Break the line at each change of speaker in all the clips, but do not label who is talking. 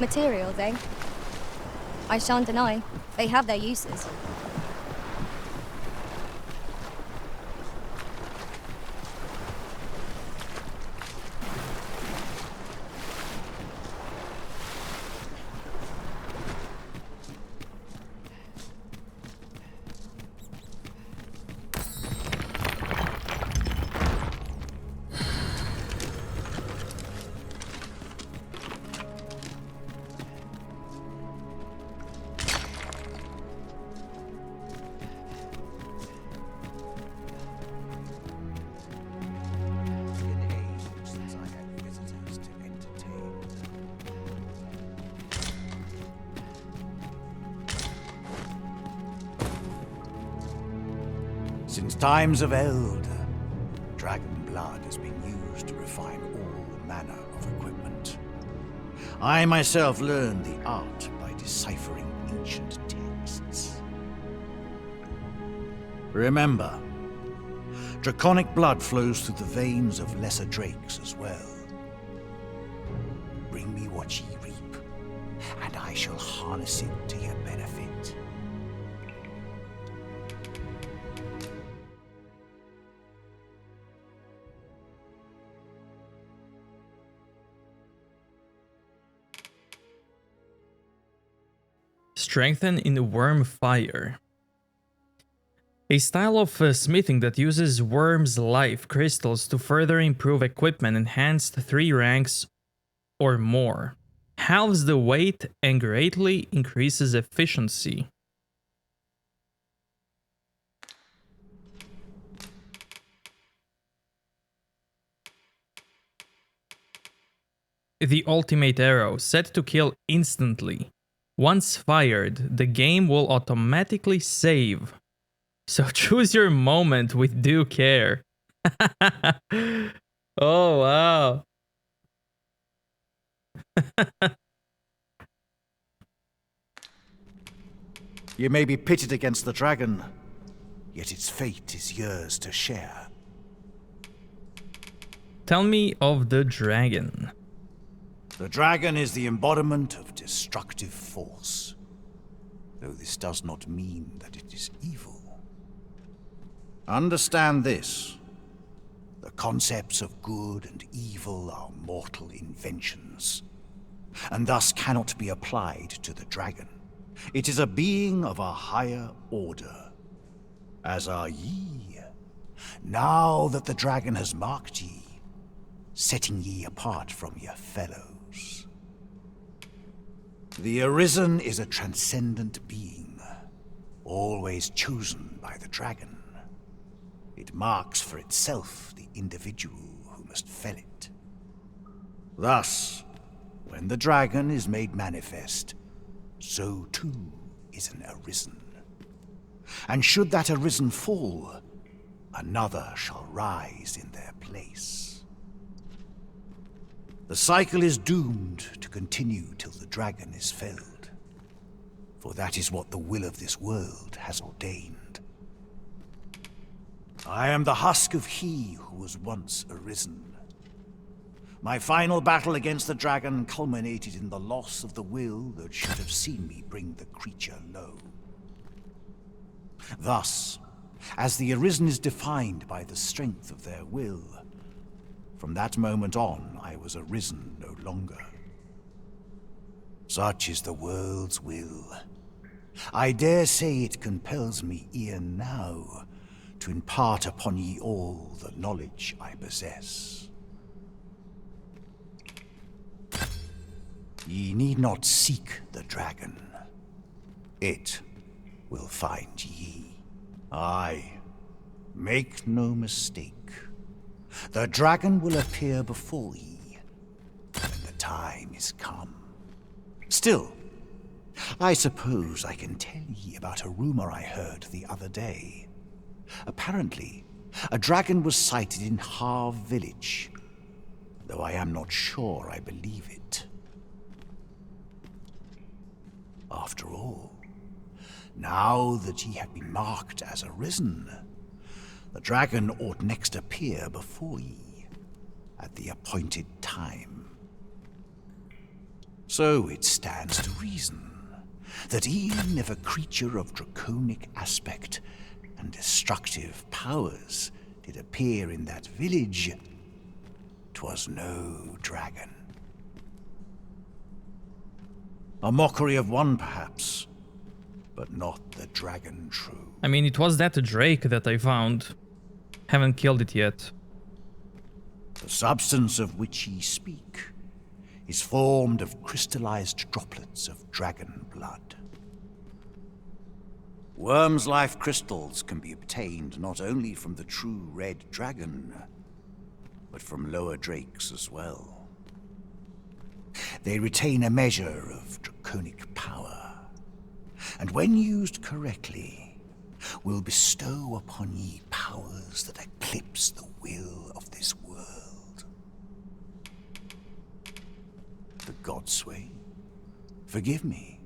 Materials, eh? I shan't deny, they have their uses.
Since times of eld, dragon blood has been used to refine all manner of equipment. I myself learned the art by deciphering ancient texts. Remember, draconic blood flows through the veins of lesser drakes as well. Bring me what ye reap, and I shall harness it to your benefit.
Strengthen in worm fire. A style of smithing that uses worms' life crystals to further improve equipment enhanced 3 ranks or more. Halves the weight and greatly increases efficiency. The ultimate arrow, set to kill instantly. Once fired, the game will automatically save. So choose your moment with due care. Oh, wow.
You may be pitted against the dragon, yet its fate is yours to share.
Tell me of the dragon.
The dragon is the embodiment of destructive force, though this does not mean that it is evil. Understand this. The concepts of good and evil are mortal inventions, and thus cannot be applied to the dragon. It is a being of a higher order, as are ye. Now that the dragon has marked ye, setting ye apart from your fellows. The Arisen is a transcendent being, always chosen by the dragon. It marks for itself the individual who must fell it. Thus, when the dragon is made manifest, so too is an Arisen. And should that Arisen fall, another shall rise in their place. The cycle is doomed to continue till the dragon is felled, for that is what the will of this world has ordained. I am the husk of he who was once Arisen. My final battle against the dragon culminated in the loss of the will that should have seen me bring the creature low. Thus, as the Arisen is defined by the strength of their will, from that moment on, I was Arisen no longer. Such is the world's will. I dare say it compels me e'en now to impart upon ye all the knowledge I possess. Ye need not seek the dragon. It will find ye. Aye, make no mistake. The dragon will appear before ye when the time is come. Still, I suppose I can tell ye about a rumor I heard the other day. Apparently, a dragon was sighted in Harv village, though I am not sure I believe it. After all, now that ye have been marked as Arisen, the dragon ought next appear before ye at the appointed time. So it stands to reason that even if a creature of draconic aspect and destructive powers did appear in that village, 'twas no dragon. A mockery of one, perhaps, but not the dragon true.
I mean, it was that drake that I found. Haven't killed it yet.
The substance of which ye speak is formed of crystallized droplets of dragon blood. Worm's life crystals can be obtained not only from the true red dragon, but from lower drakes as well. They retain a measure of draconic power, and when used correctly, will bestow upon ye powers that eclipse the will of this world. The godsway? Forgive me,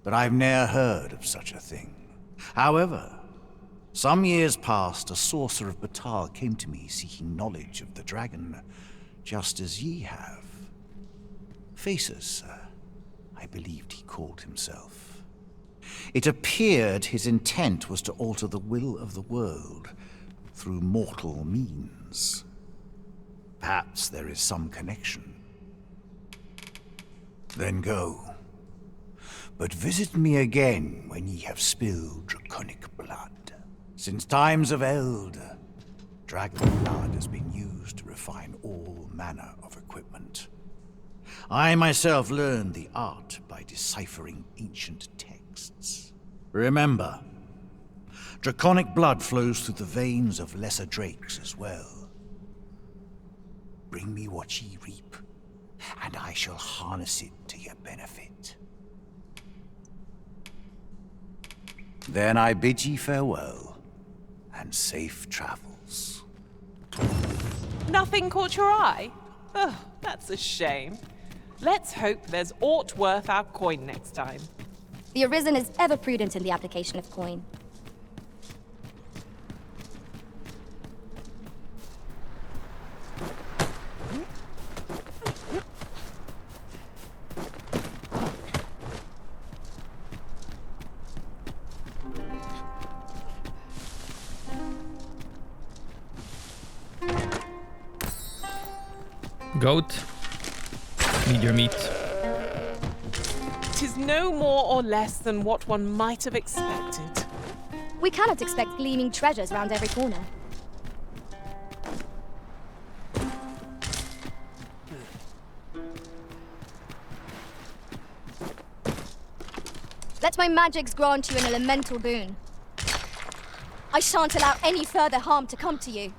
but I've ne'er heard of such a thing. However, some years past, a sorcerer of Batal came to me seeking knowledge of the dragon, just as ye have. Faces, I believed he called himself. It appeared his intent was to alter the will of the world through mortal means. Perhaps there is some connection. Then go. But visit me again when ye have spilled draconic blood. Since times of eld, dragon blood has been used to refine all manner of equipment. I myself learned the art by deciphering ancient texts. Remember, draconic blood flows through the veins of lesser drakes as well. Bring me what ye reap, and I shall harness it to your benefit. Then I bid ye farewell, and safe travels.
Nothing caught your eye? Oh, that's a shame. Let's hope there's aught worth our coin next time.
The Arisen is ever prudent in the application of coin.
Goat. Need your meat.
'Tis no more or less than what one might have expected.
We cannot expect gleaming treasures round every corner. Let my magics grant you an elemental boon. I shan't allow any further harm to come to you.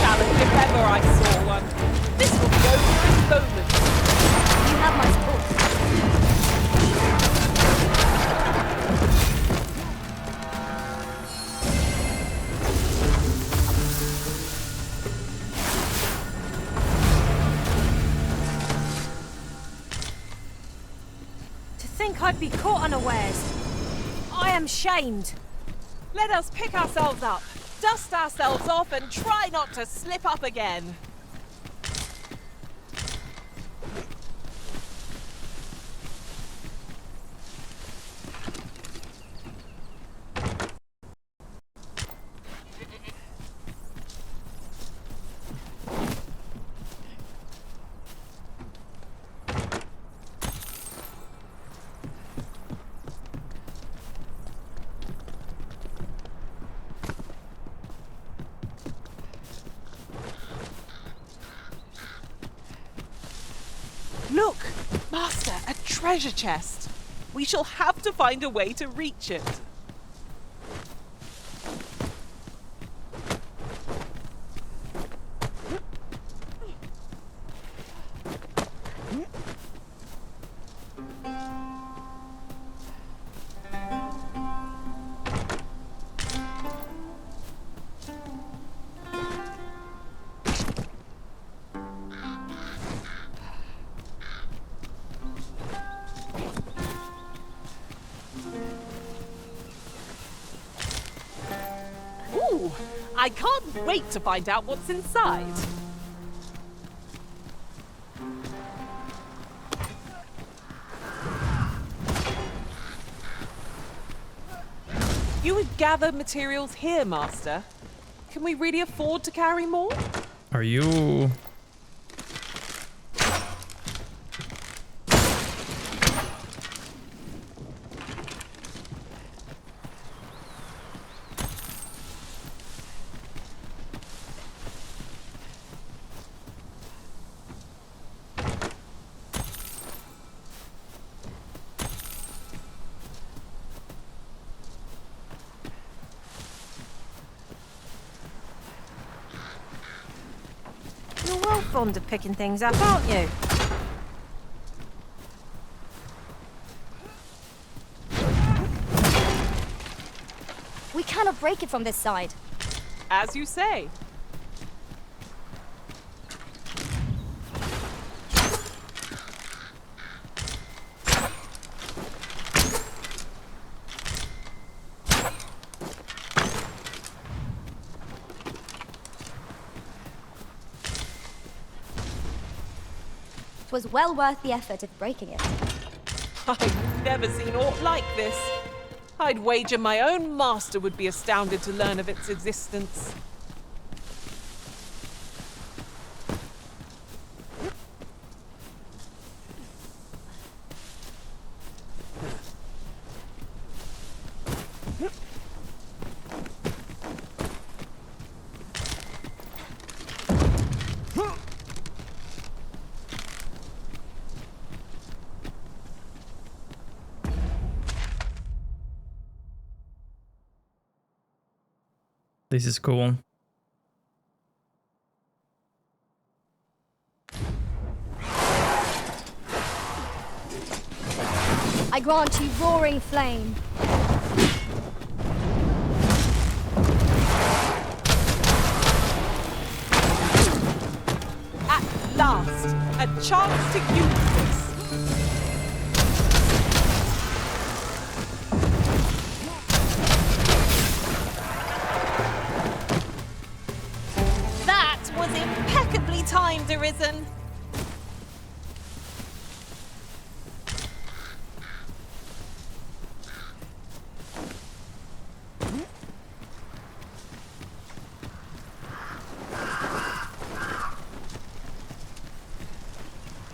Challenge if ever I saw one. This will be over in moments.
You have my support.
To think I'd be caught unawares. I am shamed.
Let us pick ourselves up, dust ourselves off, and try not to slip up again. Look, Master, a treasure chest. We shall have to find a way to reach it. Ooh, I can't wait to find out what's inside. You would gather materials here, Master. Can we really afford to carry more?
Are you...
You're well fond of picking things up, aren't you?
We cannot break it from this side.
As you say.
It was well worth the effort of breaking it.
I've never seen aught like this. I'd wager my own master would be astounded to learn of its existence.
This is cool.
I grant you roaring flame.
At last, a chance to use this. That was impeccably timed, Arisen.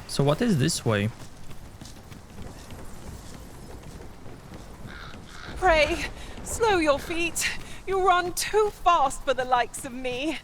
So what is this way?
Pray, slow your feet. You run too fast for the likes of me.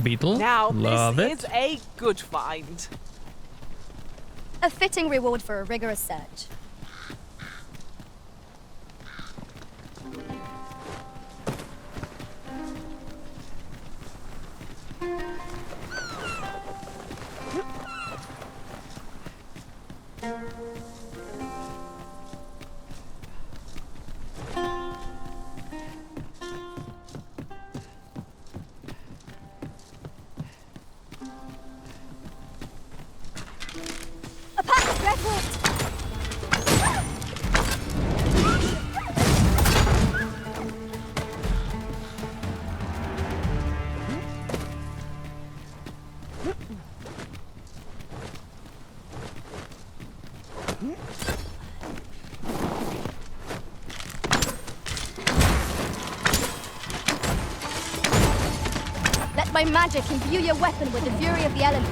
Beetle?
Now,
Love
this
it.
is a good find.
A fitting reward for a rigorous search. A pack of redwood! by magic imbue your weapon with the fury of the elements.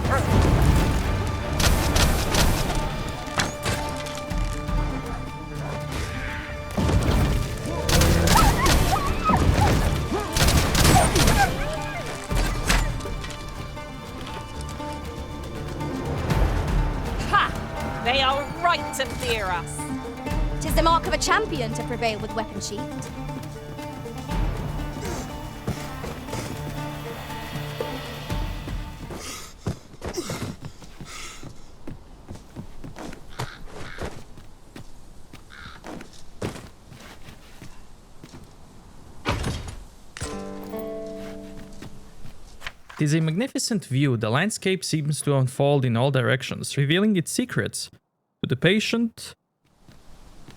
Ha! They are right to fear us.
'Tis the mark of a champion to prevail with weapon sheathed.
It is a magnificent view. The landscape seems to unfold in all directions, revealing its secrets to the patient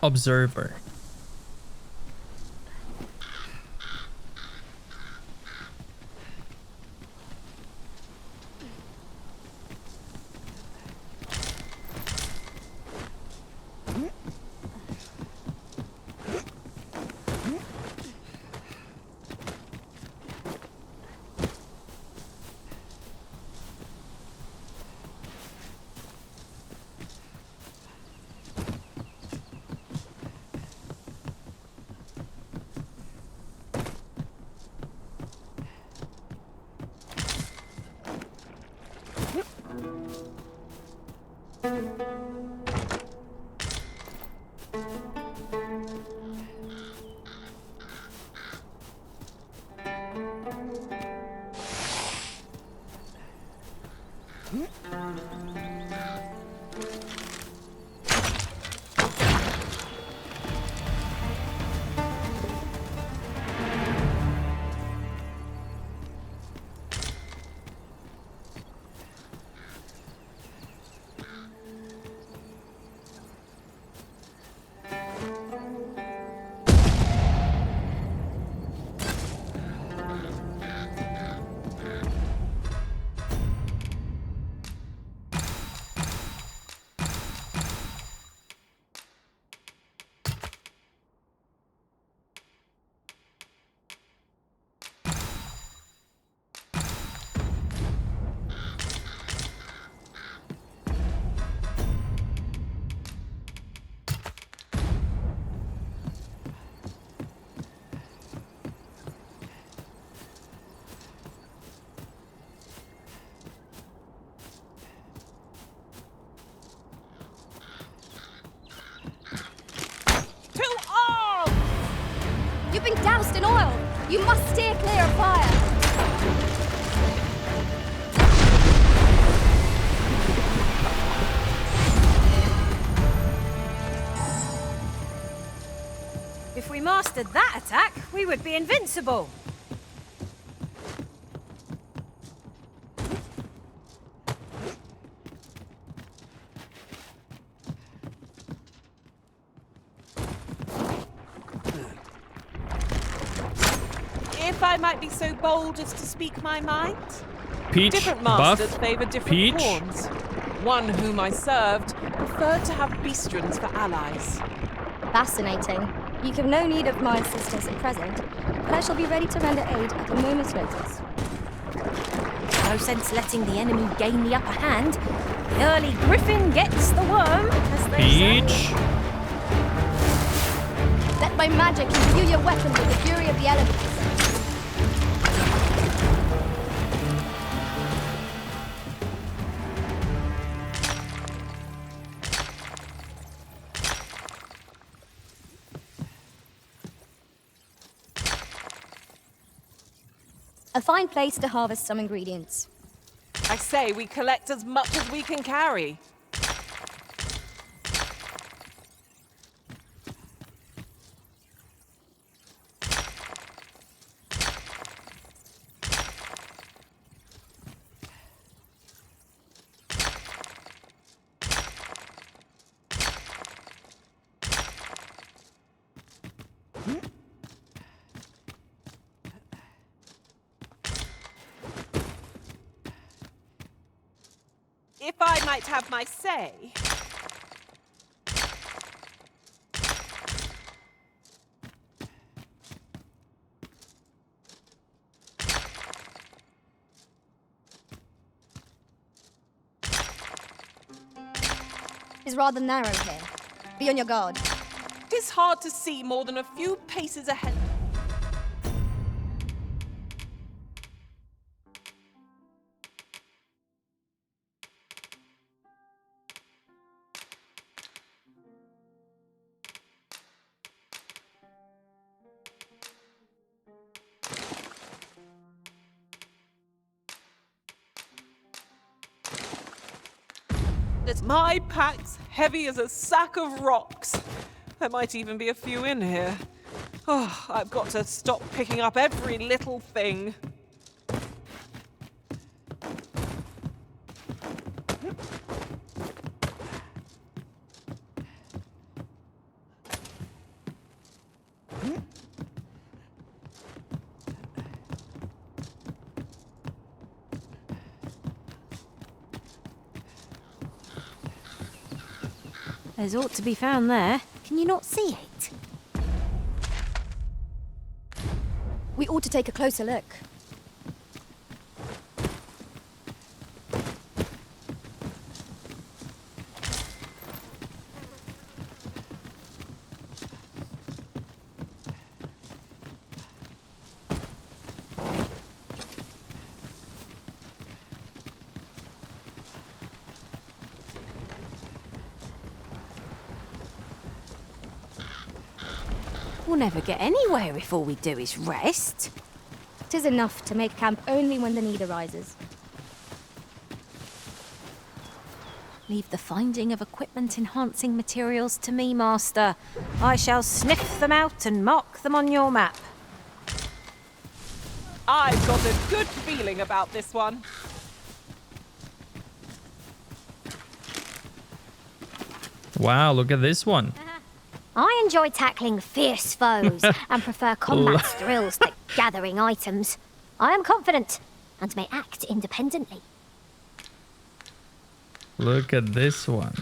observer.
You've been doused in oil! You must steer clear of fire!
If we mastered that attack, we would be invincible.
If I might be so bold as to speak my mind.
Peach,
Different
Buff,
masters favour different
Peach.
pawns. One whom I served preferred to have beastrons for allies.
Fascinating. You have no need of my assistance at present, but I shall be ready to render aid at a moment's notice.
No sense letting the enemy gain the upper hand. The early griffin gets the worm, as they say.
Peach.
Let my magic imbue your weapon with the fury of the elements. A fine place to harvest some ingredients.
I say we collect as much as we can carry. If I might have my say.
is rather narrow here. Be on your guard.
It's hard to see more than a few paces ahead. My pack's heavy as a sack of rocks. There might even be a few in here. Oh, I've got to stop picking up every little thing.
There's ought to be found there. Can you not see it?
We ought to take a closer look.
We'll never get anywhere if all we do is rest.
'Tis enough to make camp only when the need arises.
Leave the finding of equipment-enhancing materials to me, Master. I shall sniff them out and mark them on your map.
I've got a good feeling about this one.
Wow, look at this one.
I enjoy tackling fierce foes and prefer combat thrills to gathering items. I am confident and may act independently.
Look at this one.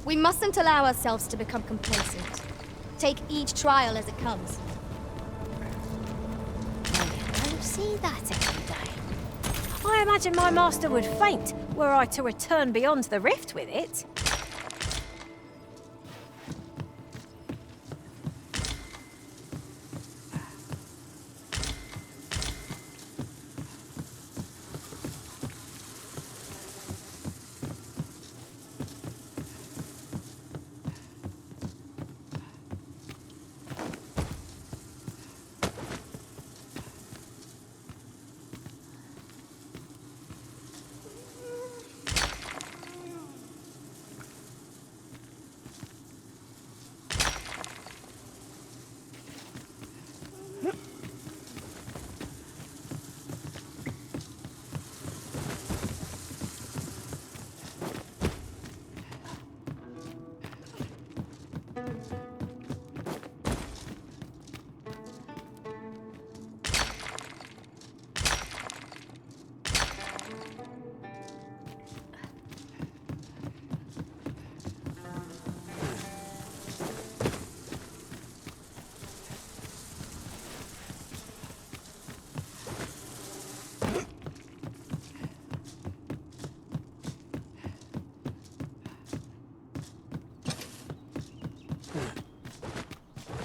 We mustn't allow ourselves to become complacent. Take each trial as it comes.
I don't see that every day. I imagine my master would faint were I to return beyond the rift with it.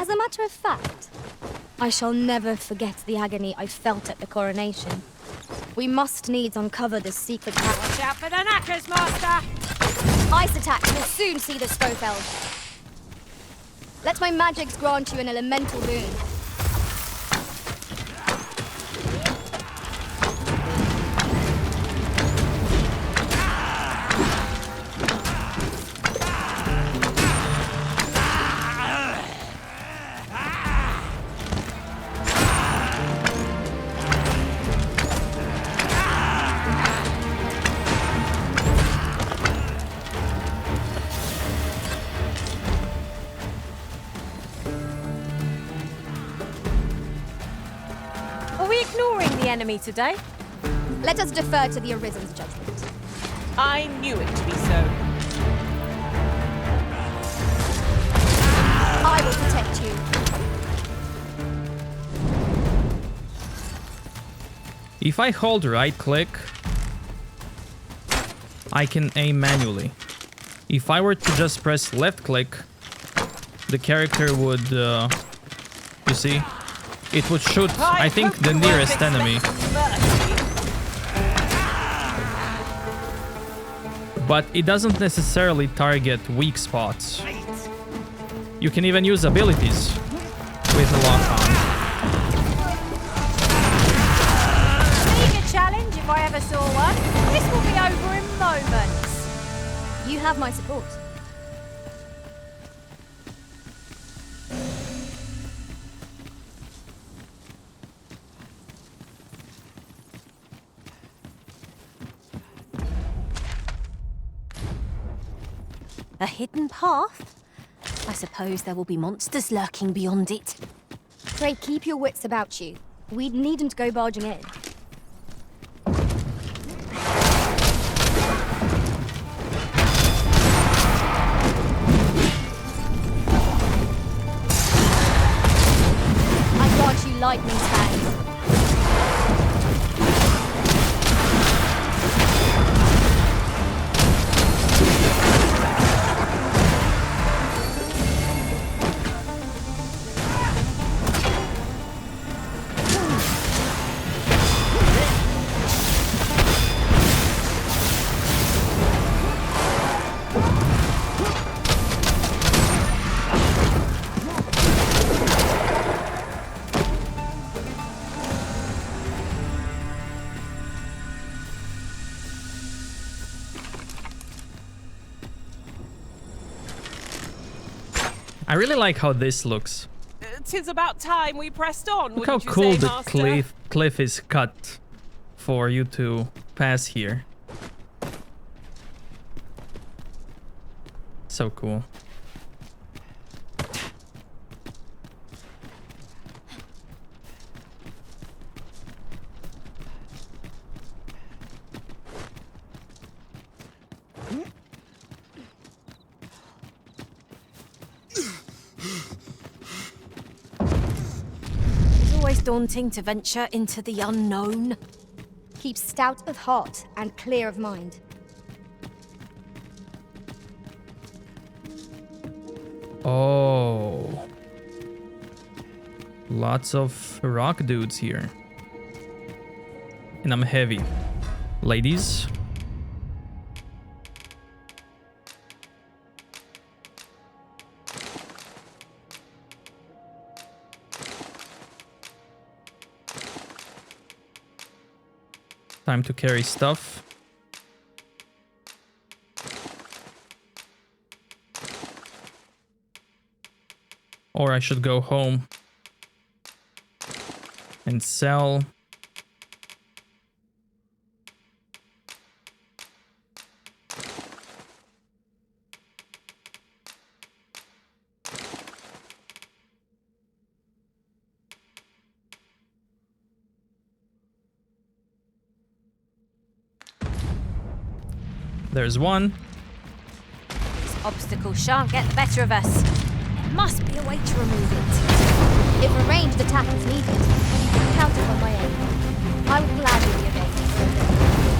As a matter of fact, I shall never forget the agony I felt at the coronation. We must needs uncover this secret power.
Watch out for the knackers, Master!
Ice attacks will soon see this Scofeld. Let my magics grant you an elemental boon.
Are we ignoring the enemy today?
Let us defer to the Arisen's judgment.
I knew it to be so.
I will protect you.
If I hold right click, I can aim manually. If I were to just press left click, the character would, you see, it would shoot, I think,
hope
the
you
nearest
weren't
enemy.
expecting mercy.
But it doesn't necessarily target weak spots. You can even use abilities with a lock on.
Eager challenge if I ever saw one. This will be over in moments.
You have my support.
A hidden path? I suppose there will be monsters lurking beyond it.
Pray keep your wits about you. We needn't go barging in. I grant you lightning tag.
I really like how this looks.
'Tis about time we pressed on.
Look how
wouldn't you
cool
say,
the
Master?
cliff is cut for you to pass here. So cool.
It's always daunting to venture into the unknown.
Keep stout of heart and clear of mind.
Oh. Lots of rock dudes here. And I'm heavy. Ladies? Time to carry stuff. Or I should go home and sell. There's one.
This obstacle shan't get the better of us. There must be a way to remove it.
If a ranged attack is needed, you can count upon my aid. I will gladly be available.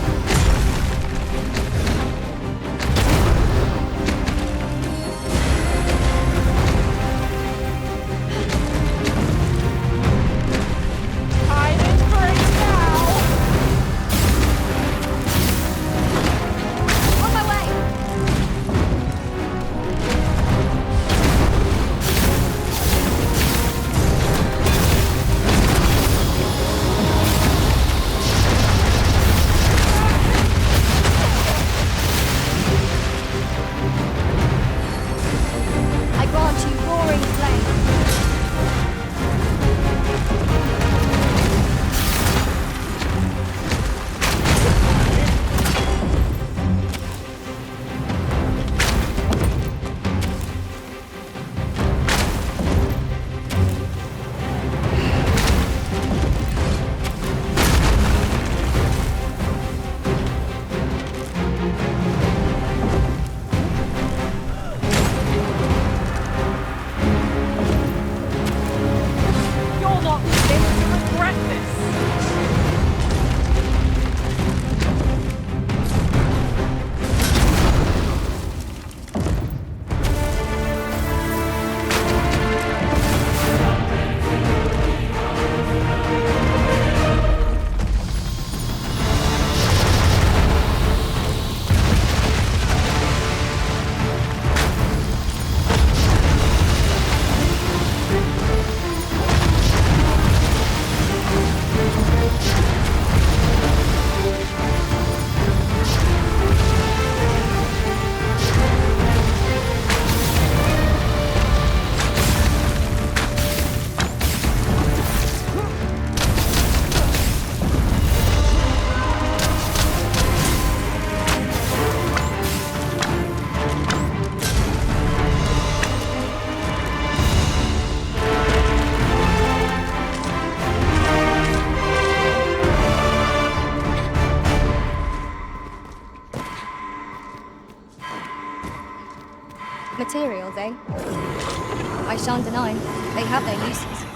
materials, eh? I shan't deny, they have their uses.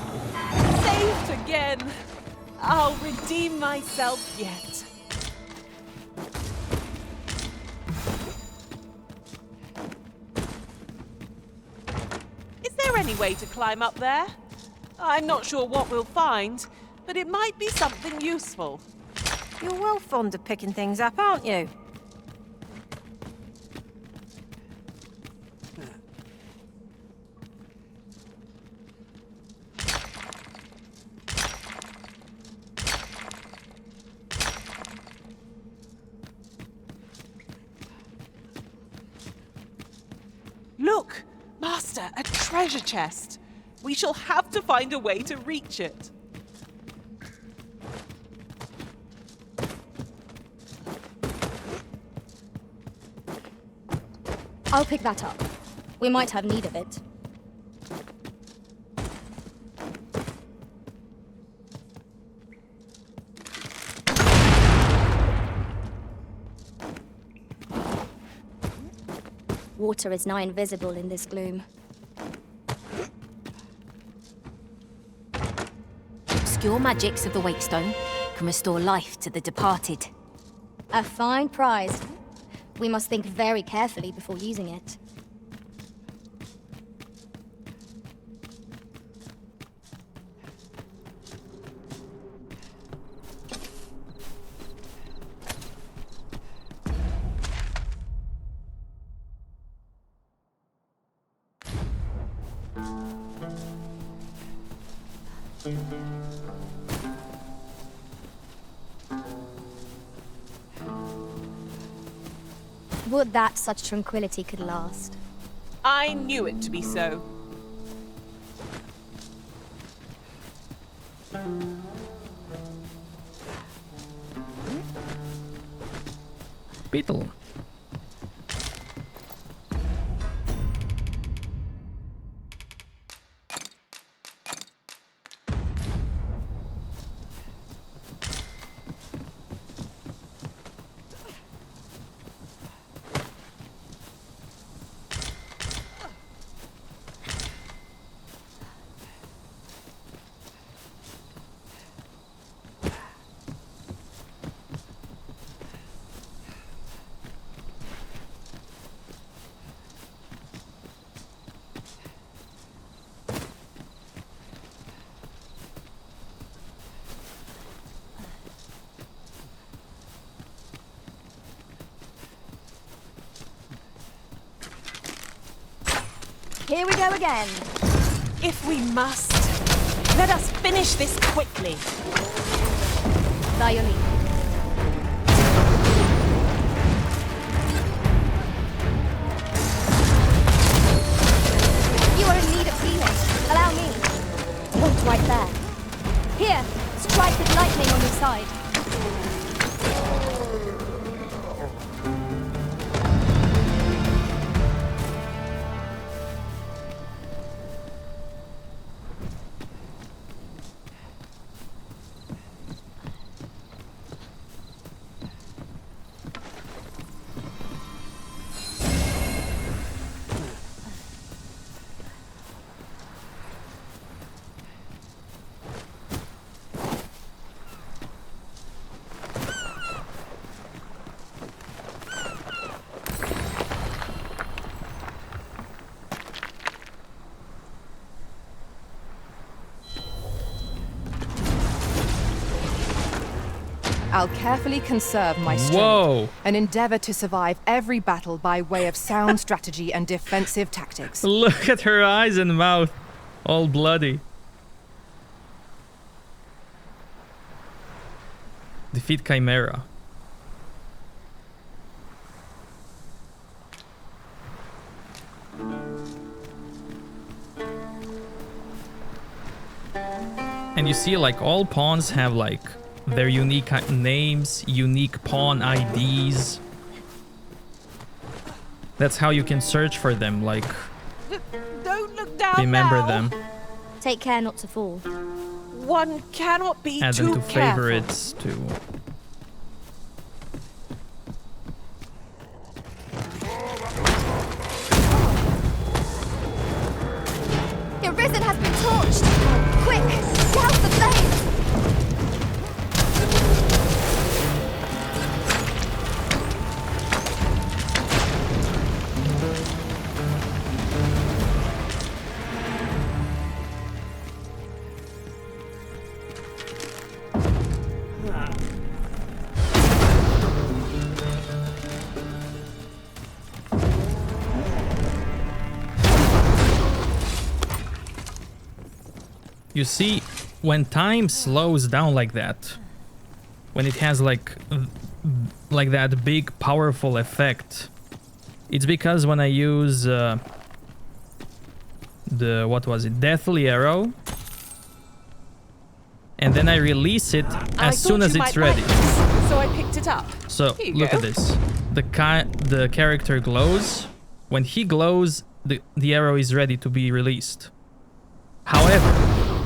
Saved again! I'll redeem myself yet. Is there any way to climb up there? I'm not sure what we'll find, but it might be something useful.
You're well fond of picking things up, aren't you?
Look, Master, a treasure chest. We shall have to find a way to reach it.
I'll pick that up. We might have need of it. Water is nigh invisible in this gloom.
Obscure magics of the Wakestone can restore life to the departed.
A fine prize. We must think very carefully before using it. Would that such tranquility could last.
I knew it to be so.
Beetle.
Here we go again.
If we must, let us finish this quickly.
By your leave. You are in need of healing. Allow me. Point right there. Here, strike with lightning on your side.
I'll carefully conserve my strength
Whoa.
and endeavor to survive every battle by way of sound strategy and defensive tactics.
Look at her eyes and mouth. All bloody. Defeat Chimera. And you see, like, all pawns have, like, their unique names, unique pawn IDs. That's how you can search for them, like,
Don't look down
remember
now.
them,
Take care not to fall.
One cannot be
add
too
them to
careful.
favorites, to...
Risen has been torched! Quick! Douse the flames!
You see, when time slows down like that, when it has like that big powerful effect, it's because when I use the what was it, Deathly Arrow, and then I release it as soon as it's ready.
So I picked it up.
So
Here you
look
go.
at this. The character glows. When he glows, the arrow is ready to be released. However,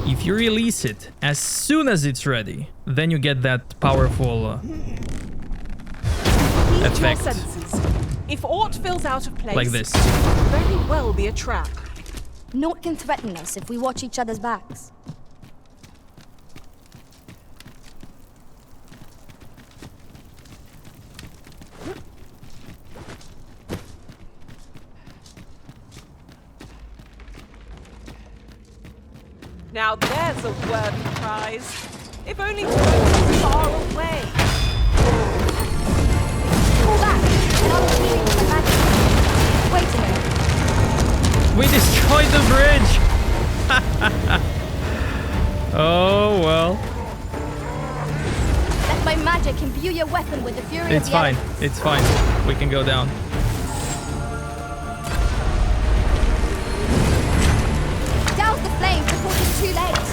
if you release it as soon as it's ready, then you get that powerful
Heed your
effect.
senses. If aught feels out of place,
Like this.
it could very well be a trap.
Naught can threaten us if we watch each other's backs.
Now there's a worthy prize. If only to go far away.
Pull back, and I'll be leading the magic. Wait a minute.
We destroyed the bridge! Oh, well.
Let my magic imbue your weapon with the fury of
It's
the
fine.
elements.
It's fine. We can go down.
Douse the flames before it's too late.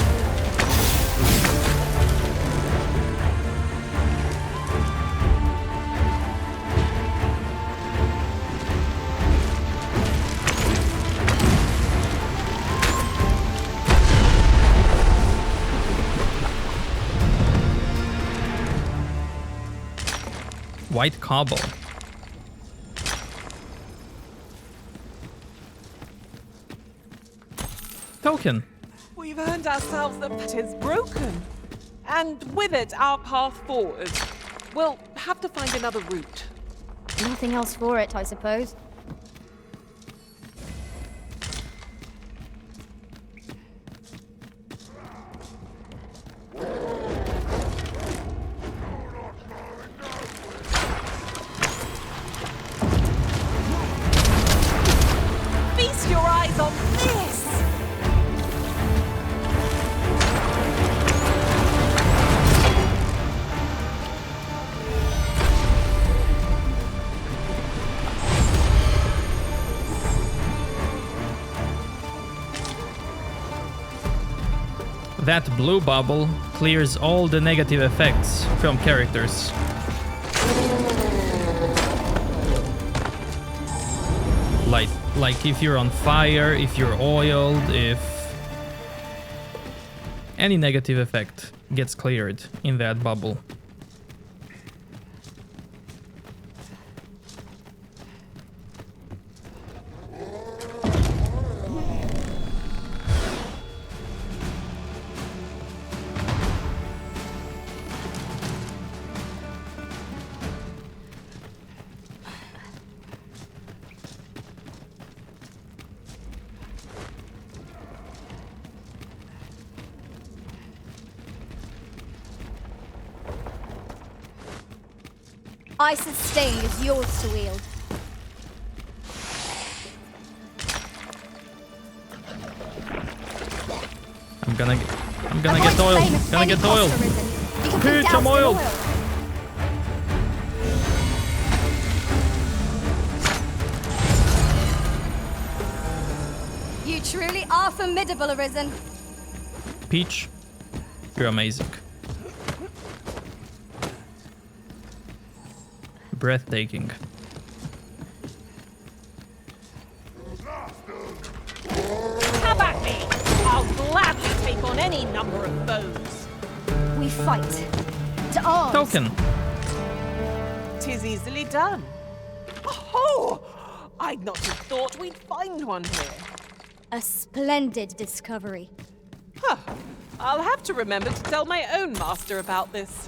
White cobble. Token.
We've earned ourselves the pit is broken. And with it, our path forward. We'll have to find another route.
Nothing else for it, I suppose.
Feast your eyes on this!
That blue bubble clears all the negative effects from characters. Like if you're on fire, if you're oiled, if any negative effect gets cleared in that bubble.
Ice's sting is yours to wield.
I'm gonna
Avoid
get
the
oiled.
flame at
Gonna
any
get
cost,
oiled.
Arisen. You can be
Peter,
doused in
oiled.
oil. You truly are formidable, Arisen.
Peach, you're amazing. Breathtaking.
Have at me! I'll gladly take on any number of foes.
We fight. To arms.
Token.
'Tis easily done. Oh! I'd not have thought we'd find one here.
A splendid discovery.
Huh. I'll have to remember to tell my own master about this.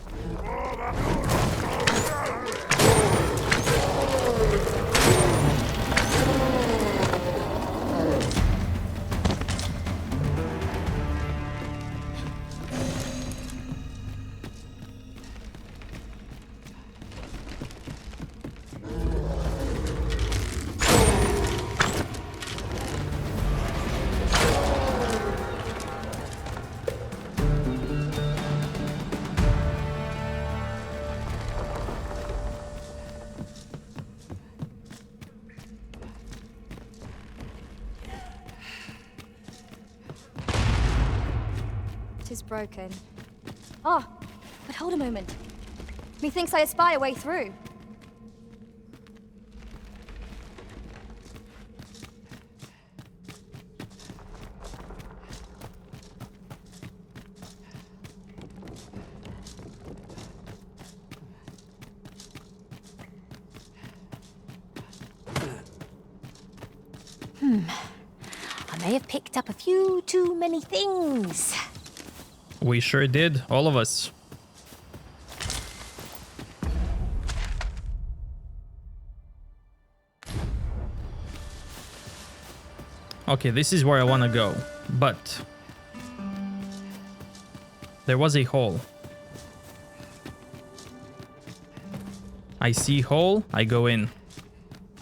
It is broken. Ah, but hold a moment. Methinks I espy a way through.
I may have picked up a few too many things.
We sure did, all of us. Okay, this is where I want to go, but there was a hole. I see hole, I go in.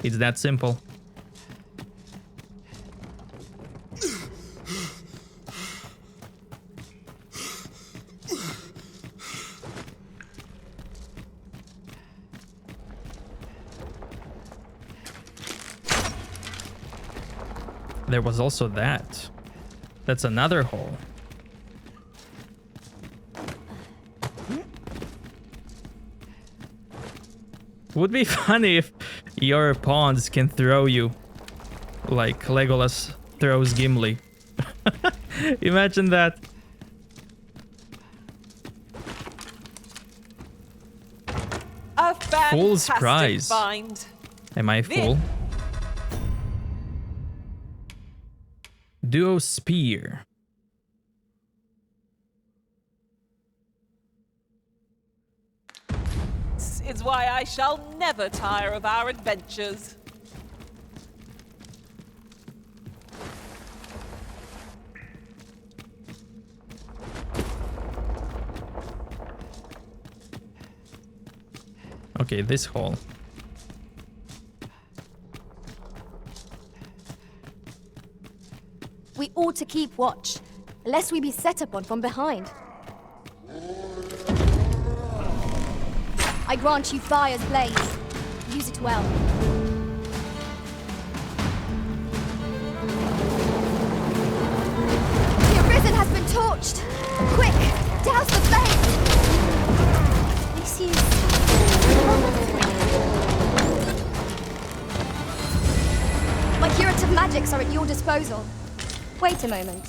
It's that simple. There was also that. That's another hole. Would be funny if your pawns can throw you like Legolas throws Gimli. Imagine that.
A
Fool's
fantastic
prize.
find.
Am I a fool? Duo spear.
This is why I shall never tire of our adventures.
Okay, this hole.
We ought to keep watch, lest we be set upon from behind. I grant you fire's blaze. Use it well. The arisen has been torched! Quick, douse the flame! This is... My curative magics are at your disposal. Wait a moment.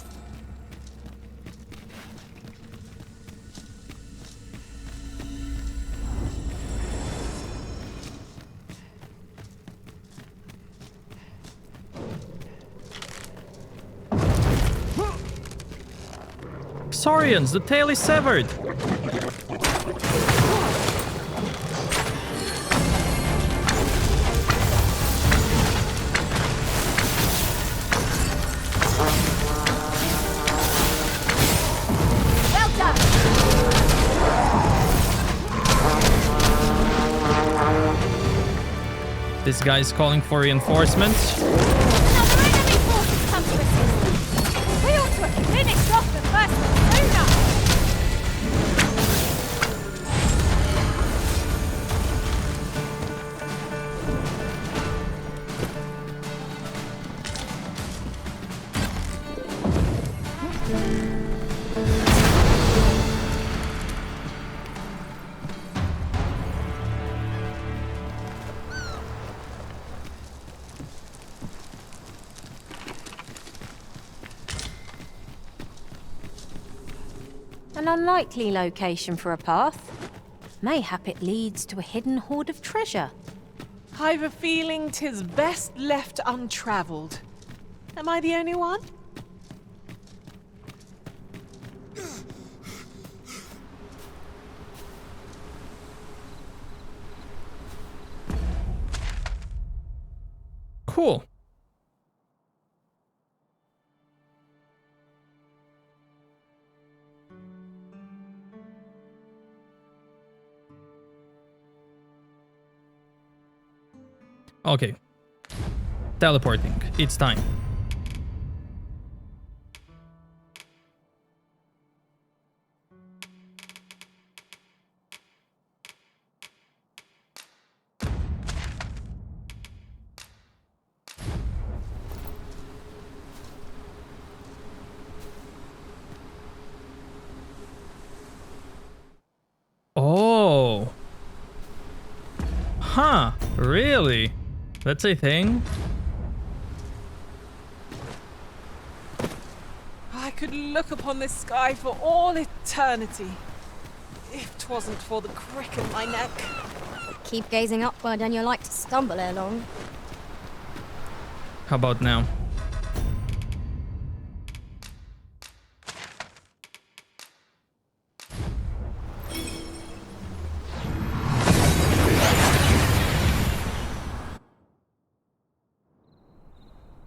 Saurians, the tail is severed.
Well done!
This guy's calling for reinforcements.
Another enemy force has come to assist. We ought to have finished off the first one sooner!
An unlikely location for a path. Mayhap it leads to a hidden hoard of treasure.
I've a feeling 'tis best left untravelled. Am I the only one?
Cool. Okay. Teleporting. It's time. Oh. Huh. Really? That's a thing?
I could look upon this sky for all eternity, if 'twasn't for the crick in my neck.
Keep gazing upward and you'll like to stumble ere long.
How about now?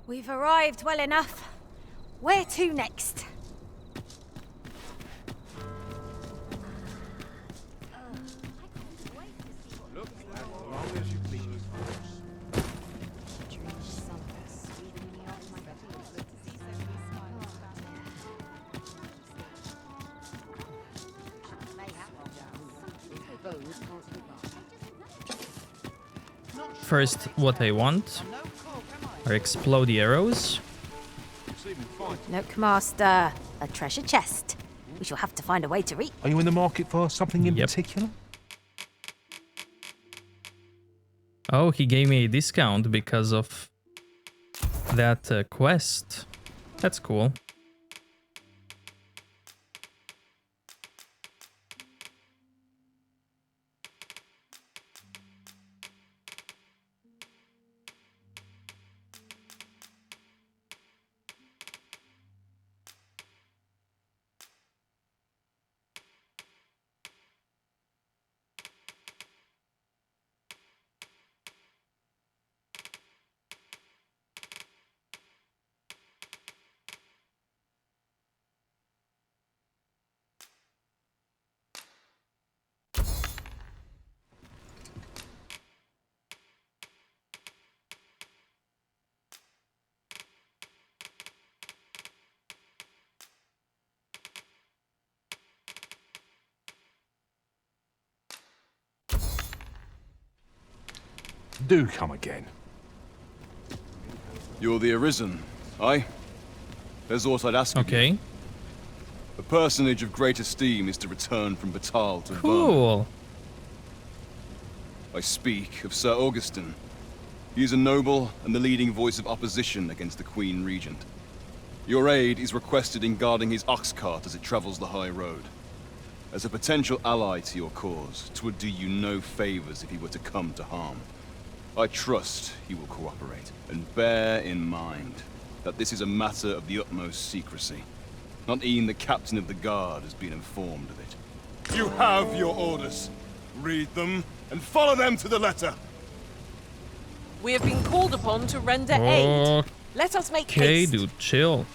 We've arrived well enough. Where to next?
First, what I want are explodey arrows.
Look, Master. A treasure chest. We shall have to find a way to reach.
Are you in the market for something in
Yep.
particular?
Oh, he gave me a discount because of that quest. That's cool.
Do come again.
You're the Arisen, aye? There's aught I'd ask of you.
Okay.
A personage of great esteem is to return from Batal to Verna.
Cool.
I speak of Sir Augustin. He is a noble and the leading voice of opposition against the Queen Regent. Your aid is requested in guarding his ox cart as it travels the high road. As a potential ally to your cause, 'twould do you no favors if he were to come to harm. I trust he will cooperate, and bear in mind that this is a matter of the utmost secrecy. Not even the captain of the guard has been informed of it. You have your orders. Read them, and follow them to the letter.
We have been called upon to render aid. Let us make
Okay,
haste.
dude, chill.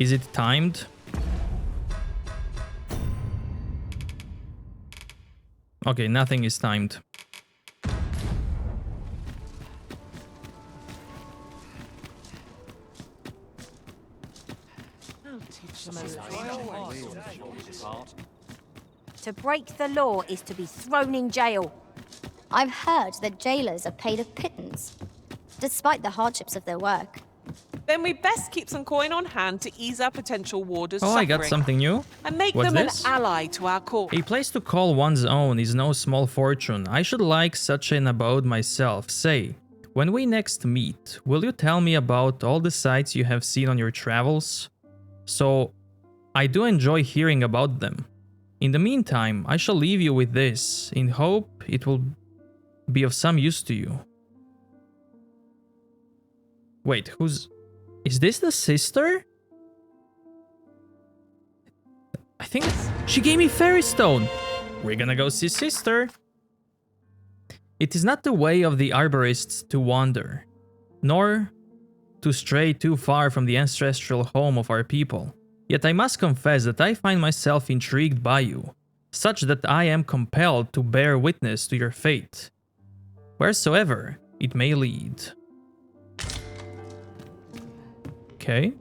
Is it timed? Okay, nothing is timed.
To break the law is to be thrown in jail.
I've heard that jailers are paid a pittance, despite the hardships of their work.
Then we best keep some coin on hand to ease our potential warders'
Oh,
suffering.
I got something new.
And make
What's
them
this?
an ally to our cause.
A place to call one's own is no small fortune. I should like such an abode myself. Say, when we next meet, will you tell me about all the sights you have seen on your travels? So, I do enjoy hearing about them. In the meantime, I shall leave you with this, in hope it will be of some use to you. Wait, who's... Is this the sister? I think she gave me Fairy Stone. We're gonna go see sister. It is not the way of the arborists to wander, nor to stray too far from the ancestral home of our people. Yet I must confess that I find myself intrigued by you, such that I am compelled to bear witness to your fate, wheresoever it may lead. Okay.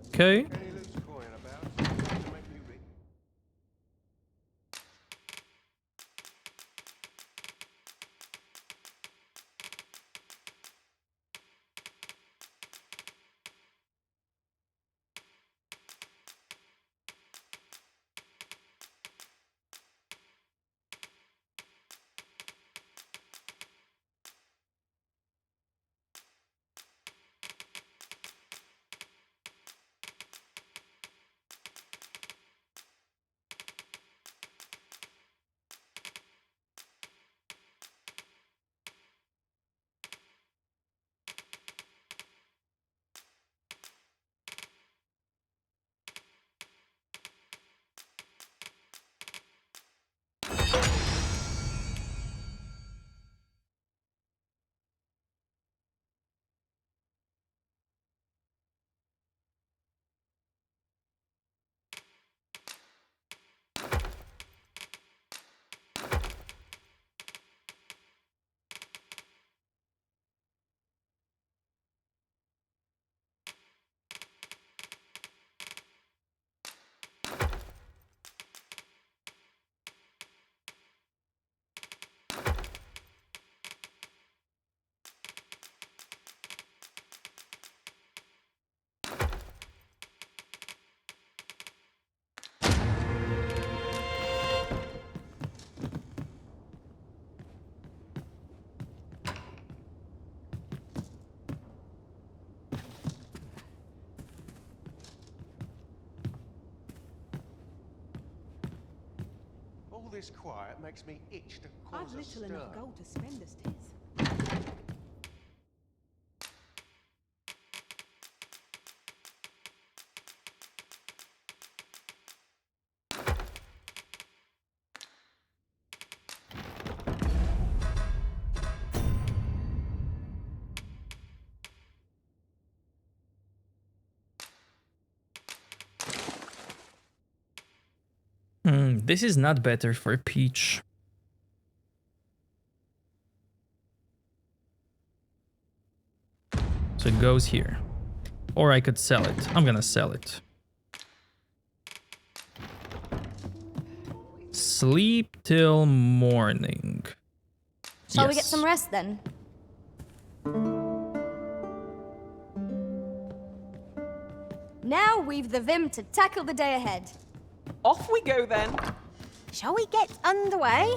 All this quiet makes me itch to cause
I've
a
little
stir.
enough gold to spend this days.
This is not better for Peach. So it goes here. Or I could sell it. I'm gonna sell it. Sleep till morning.
Shall we get
Yes.
some rest then? Now we've the vim to tackle the day ahead.
Off we go then.
Shall we get underway?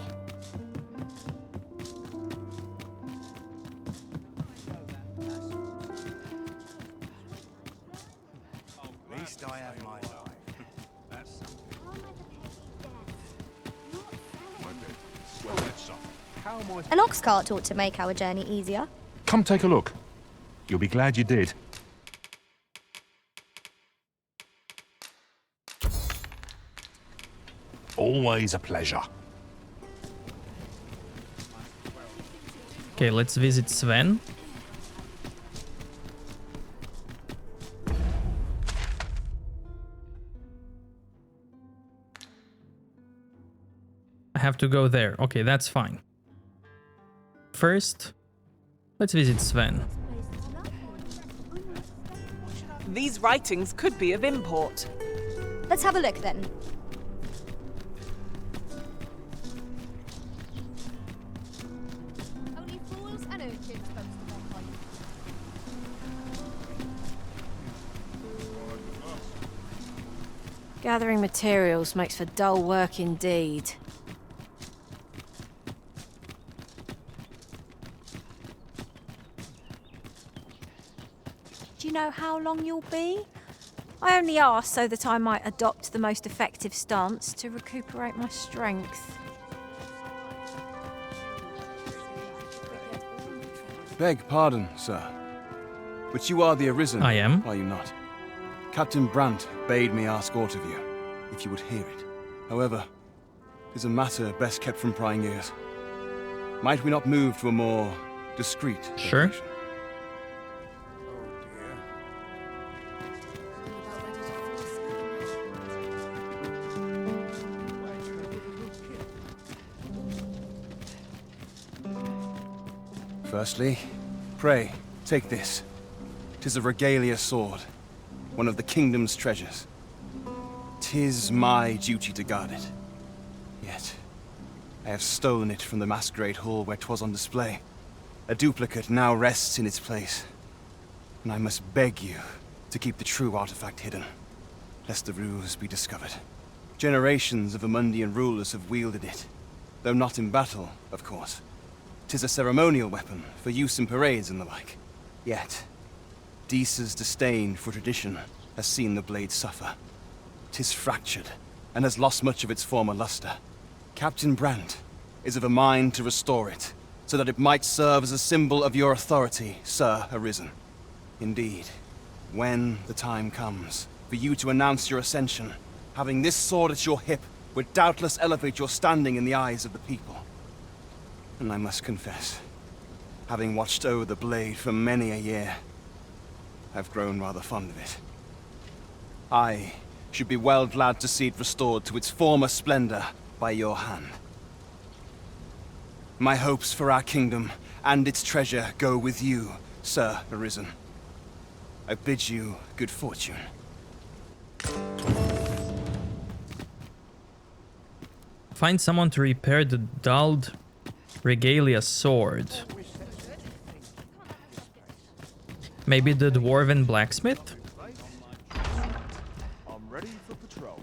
At least I have my life. That's
Well, that's up. How am I...
An ox cart ought to make our journey easier.
Come take a look. You'll be glad you did. Always a pleasure.
Okay, let's visit Sven. I have to go there. Okay, that's fine. First, let's visit Sven.
These writings could be of import.
Let's have a look then.
Only fools and urchins boast of their
Gathering materials makes for dull work indeed. Do you know how long you'll be? I only asked so that I might adopt the most effective stance to recuperate my strength.
Beg pardon, sir. But you are the Arisen,
I am.
are you not? Captain Brandt bade me ask aught of you, if you would hear it. However, it is a matter best kept from prying ears. Might we not move to a more discreet
Sure.
location? Firstly, pray, take this. 'Tis a regalia sword, one of the kingdom's treasures. 'Tis my duty to guard it. Yet, I have stolen it from the masquerade hall where 'twas on display. A duplicate now rests in its place, and I must beg you to keep the true artifact hidden, lest the ruse be discovered. Generations of Amundian rulers have wielded it, though not in battle, of course. 'Tis a ceremonial weapon for use in parades and the like. Yet, Deesa's disdain for tradition has seen the blade suffer. 'Tis fractured and has lost much of its former luster. Captain Brandt is of a mind to restore it, so that it might serve as a symbol of your authority, Sir Arisen. Indeed, when the time comes for you to announce your ascension, having this sword at your hip would doubtless elevate your standing in the eyes of the people. And I must confess, having watched over the blade for many a year, I've grown rather fond of it. I should be well glad to see it restored to its former splendor by your hand. My hopes for our kingdom and its treasure go with you, Sir Arisen. I bid you good fortune.
Find someone to repair the dulled regalia sword. Maybe the dwarven blacksmith?
I'm ready for patrol.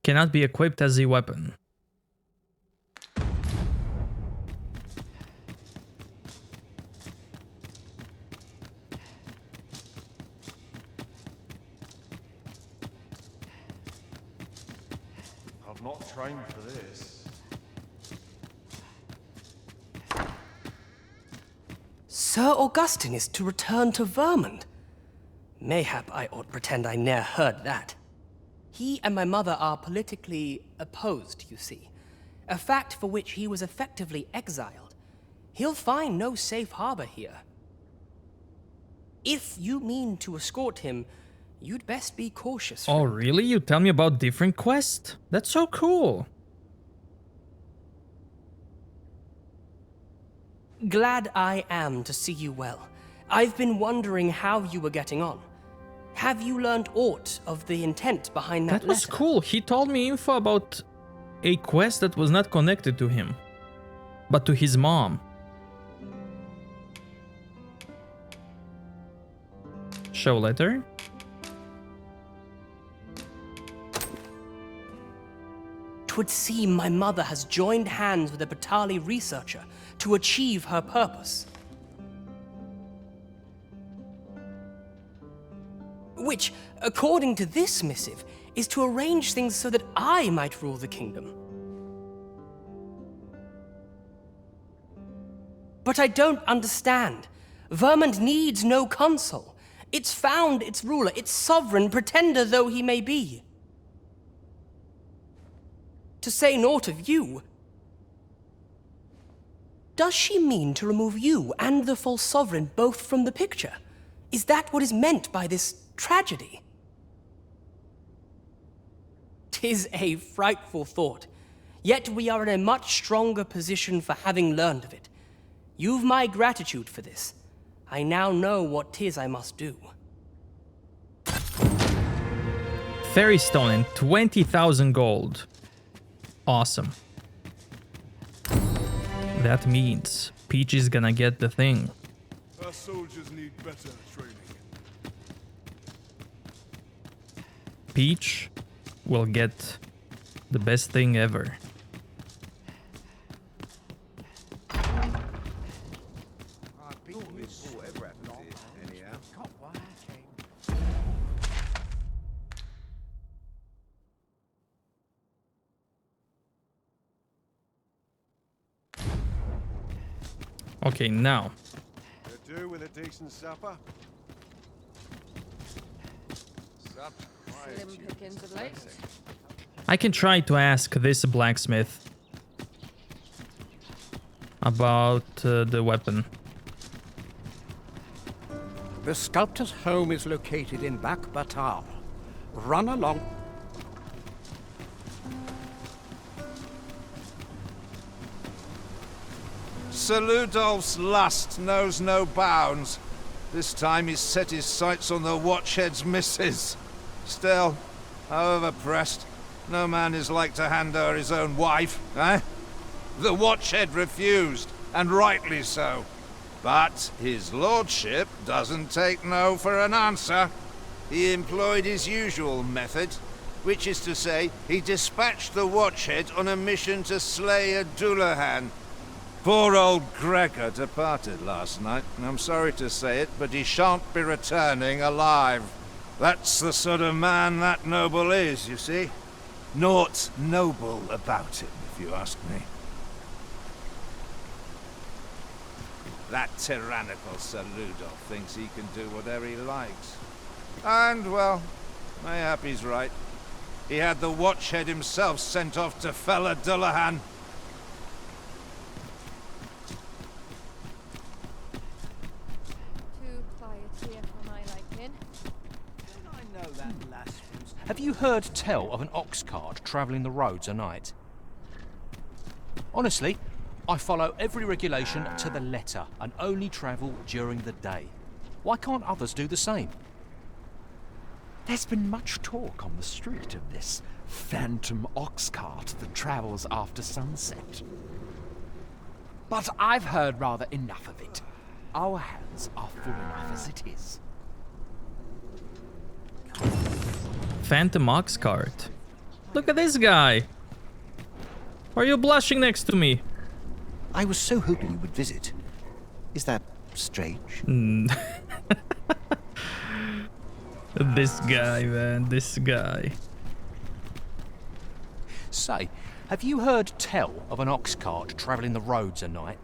Cannot be equipped as a weapon.
I've not trained for this.
Sir Augustine is to return to Vermund. Mayhap I ought pretend I ne'er heard that. He and my mother are politically opposed, you see. A fact for which he was effectively exiled. He'll find no safe harbor here. If you mean to escort him, you'd best be cautious.
Oh,
friend.
really? You tell me about different quests? That's so cool.
Glad I am to see you well. I've been wondering how you were getting on. Have you learned aught of the intent behind that
That was
letter?
cool. He told me info about a quest that was not connected to him, but to his mom. Show letter.
Twould seem my mother has joined hands with a Batali researcher to achieve her purpose. Which, according to this missive, is to arrange things so that I might rule the kingdom. But I don't understand. Vermund needs no consul. It's found its ruler, its sovereign, pretender though he may be. To say naught of you, does she mean to remove you and the false sovereign both from the picture? Is that what is meant by this tragedy? 'Tis a frightful thought, yet we are in a much stronger position for having learned of it. You've my gratitude for this. I now know what 'tis I must do.
Fairy stone and 20,000 gold. Awesome. That means Peach is gonna get the thing.
Our soldiers need better training.
Peach will get the best thing ever. Okay, now.
Could do with a decent supper.
Slim pickings of late.
I can try to ask this blacksmith about the weapon.
The sculptor's home is located in Back Batal. Run along.
Sir Ludolf's lust knows no bounds. This time he's set his sights on the Watchhead's missus. Still, however pressed, no man is like to hand her his own wife, eh? The Watchhead refused, and rightly so. But his lordship doesn't take no for an answer. He employed his usual method, which is to say, he dispatched the Watchhead on a mission to slay a Dullahan. Poor old Gregor departed last night, and I'm sorry to say it, but he shan't be returning alive. That's the sort of man that noble is, you see. Naught noble about him, if you ask me. That tyrannical Sir Ludolf thinks he can do whatever he likes. And, well, mayhap he's right. He had the Watchhead himself sent off to fell a Dullahan.
Have you heard tell of an ox cart travelling the roads at night? Honestly, I follow every regulation to the letter and only travel during the day. Why can't others do the same?
There's been much talk on the street of this phantom ox cart that travels after sunset. But I've heard rather enough of it. Our hands are full enough as it is.
Phantom ox cart. Look at this guy. Why are you blushing next to me?
I was so hoping you would visit. Is that strange?
This guy, man. This guy.
Say, have you heard tell of an ox cart travelling the roads at night?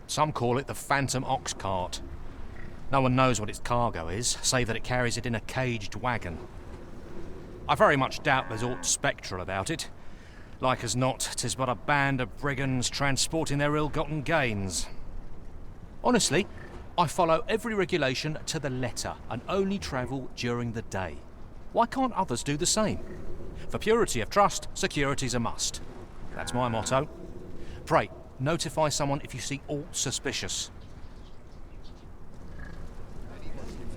Some call it the phantom ox cart. No one knows what its cargo is, save that it carries it in a caged wagon. I very much doubt there's aught spectral about it. Like as not, 'tis but a band of brigands transporting their ill-gotten gains. Honestly, I follow every regulation to the letter and only travel during the day. Why can't others do the same? For purity of trust, security's a must. That's my motto. Pray, notify someone if you see aught suspicious.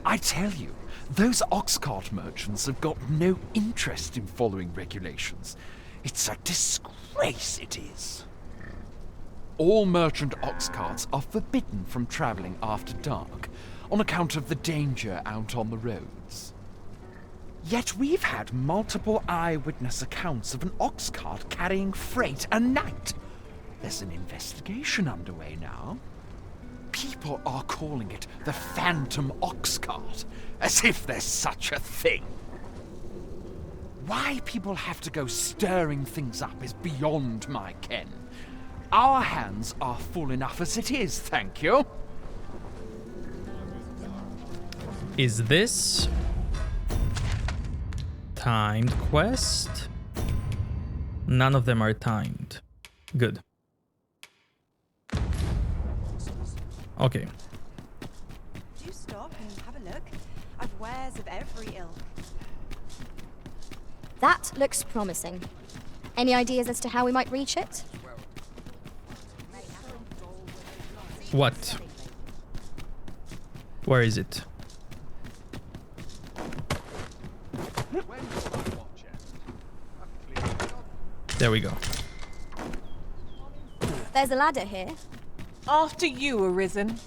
I tell you, those ox cart merchants have got no interest in following regulations. It's a disgrace, it is. All merchant ox carts are forbidden from travelling after dark on account of the danger out on the roads. Yet we've had multiple eyewitness accounts of an ox cart carrying freight at night. There's an investigation underway now. People are calling it the Phantom Ox Cart, as if there's such a thing. Why people have to go stirring things up is beyond my ken. Our hands are full enough as it is, thank you.
Is this timed quest? None of them are timed. Good. Okay.
Do stop and have a look. I've wares of every ilk.
That looks promising. Any ideas as to how we might reach it?
What? Where is it? There we go.
There's a ladder here.
After you, Arisen.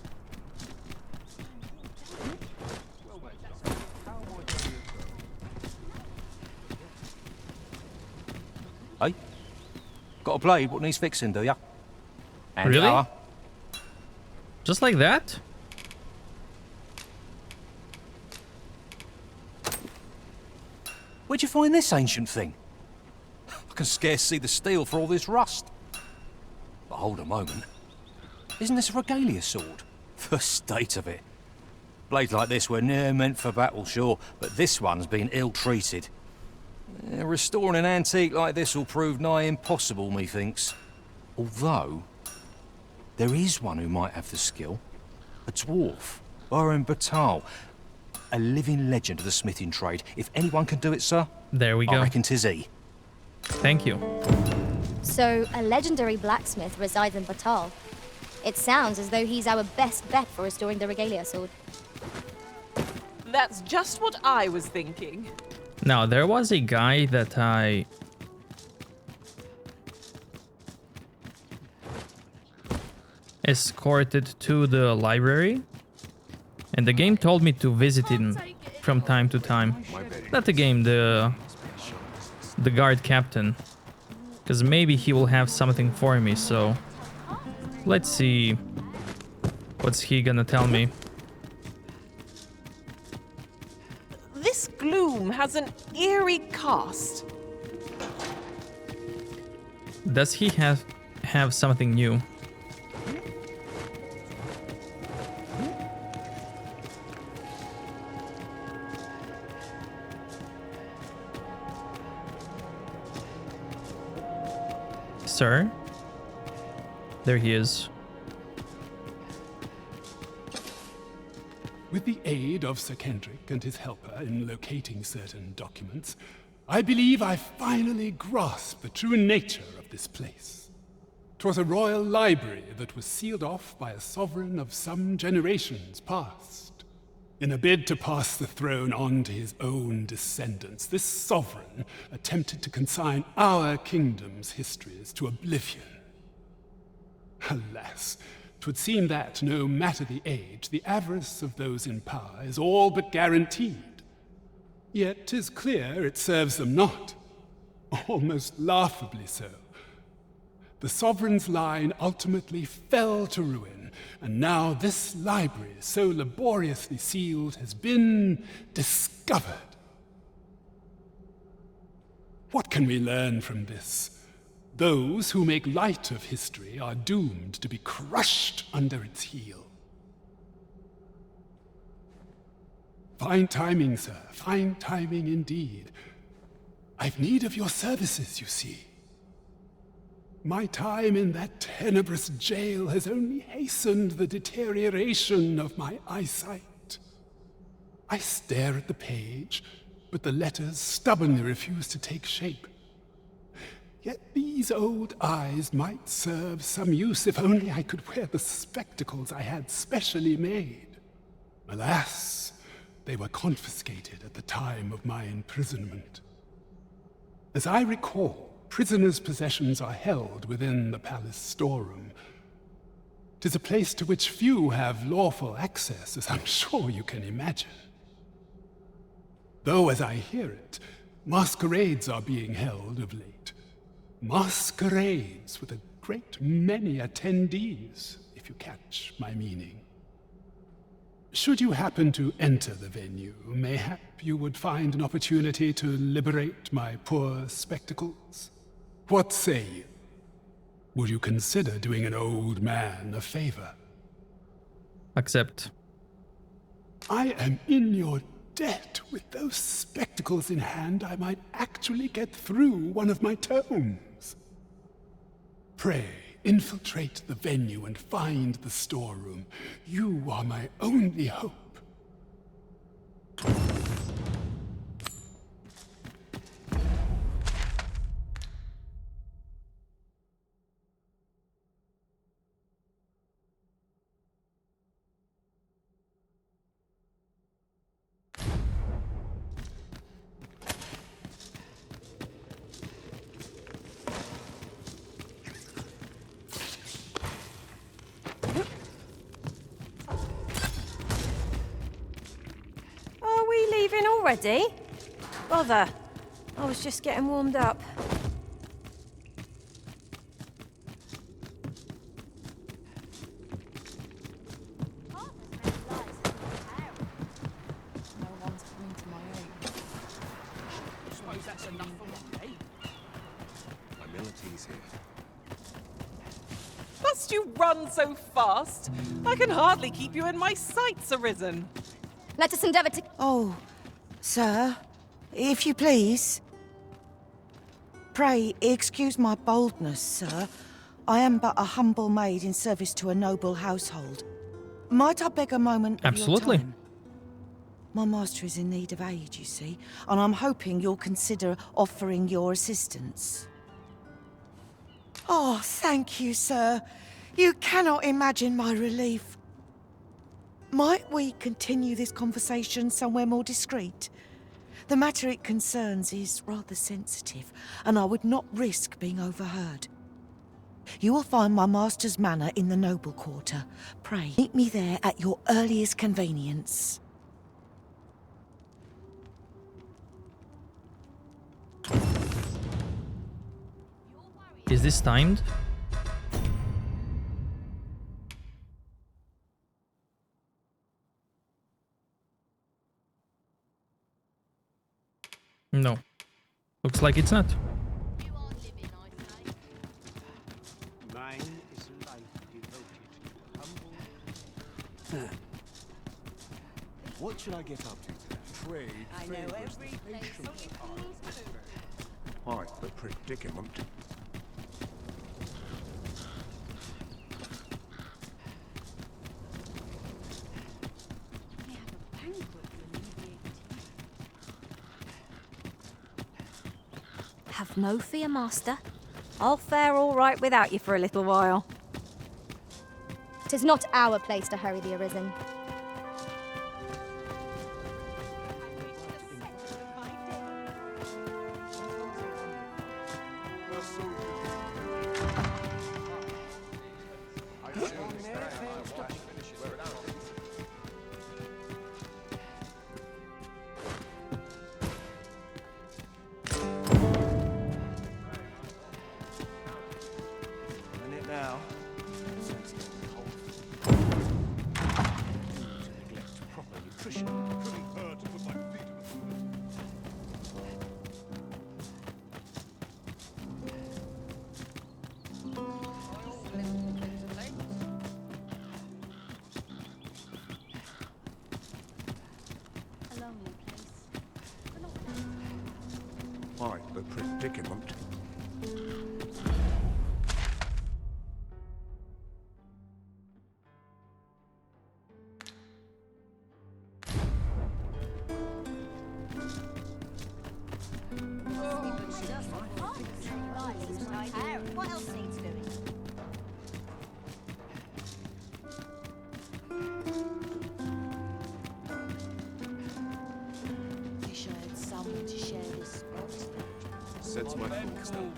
Hey? Got a blade? What needs fixing, do ya? And
Really? Just like that?
Where'd you find this ancient thing? I can scarce see the steel for all this rust. But hold a moment. Isn't this a regalia sword? The state of it. Blades like this were ne'er meant for battle, sure, but this one's been ill-treated. Restoring an antique like this will prove nigh impossible, methinks. Although, there is one who might have the skill. A dwarf, Baron Batal. A living legend of the smithing trade. If anyone can do it, sir,
there we go.
I reckon 'tis he.
Thank you.
So, a legendary blacksmith resides in Batal. It sounds as though he's our best bet for restoring the regalia sword.
That's just what I was thinking.
Now, there was a guy that I... escorted to the library, and the game told me to visit him from time to time. Not the game, the guard captain, because maybe he will have something for me. So let's see what's he gonna tell me.
This gloom has an eerie cast.
Does he have something new? Sir? There he is.
With the aid of Sir Kendrick and his helper in locating certain documents, I believe I finally grasped the true nature of this place. 'Twas a royal library that was sealed off by a sovereign of some generations past. In a bid to pass the throne on to his own descendants, this sovereign attempted to consign our kingdom's histories to oblivion. Alas, 'twould seem that, no matter the age, the avarice of those in power is all but guaranteed. Yet 'tis clear it serves them not, almost laughably so. The sovereign's line ultimately fell to ruin, and now this library, so laboriously sealed, has been discovered. What can we learn from this? Those who make light of history are doomed to be crushed under its heel. Fine timing, sir. Fine timing indeed. I've need of your services, you see. My time in that tenebrous jail has only hastened the deterioration of my eyesight. I stare at the page, but the letters stubbornly refuse to take shape. Yet these old eyes might serve some use if only I could wear the spectacles I had specially made. Alas, they were confiscated at the time of my imprisonment. As I recall, prisoners' possessions are held within the palace storeroom. 'Tis a place to which few have lawful access, as I'm sure you can imagine. Though, as I hear it, masquerades are being held of late. Masquerades with a great many attendees, if you catch my meaning. Should you happen to enter the venue, mayhap you would find an opportunity to liberate my poor spectacles. What say you? Would you consider doing an old man a favor?
Accept.
I am in your debt. With those spectacles in hand, I might actually get through one of my tomes. Pray, infiltrate the venue and find the storeroom. You are my only hope.
already? Bother. I was just getting warmed up.
Must you run so fast? I can hardly keep you in my sights, Arisen.
Let us endeavor to...
Oh, sir, if you please. Pray, excuse my boldness, sir. I am but a humble maid in service to a noble household. Might I beg a moment of
Absolutely.
your time? My master is in need of aid, you see, and I'm hoping you'll consider offering your assistance. Oh, thank you, sir. You cannot imagine my relief. Might we continue this conversation somewhere more discreet? The matter it concerns is rather sensitive, and I would not risk being overheard. You will find my master's manor in the noble quarter. Pray, meet me there at your earliest convenience.
Is this timed? No. Looks like it's not.
Mine is a life devoted to humble... What should I get up to today? Trade
I know every place on
Quite the predicament.
Have no fear, Master. I'll fare all right without you for a little while.
'Tis not our place to hurry the Arisen.
Quite the predicament.
What else needs doing? Wish I had someone to share this spot.
Sets my thoughts down.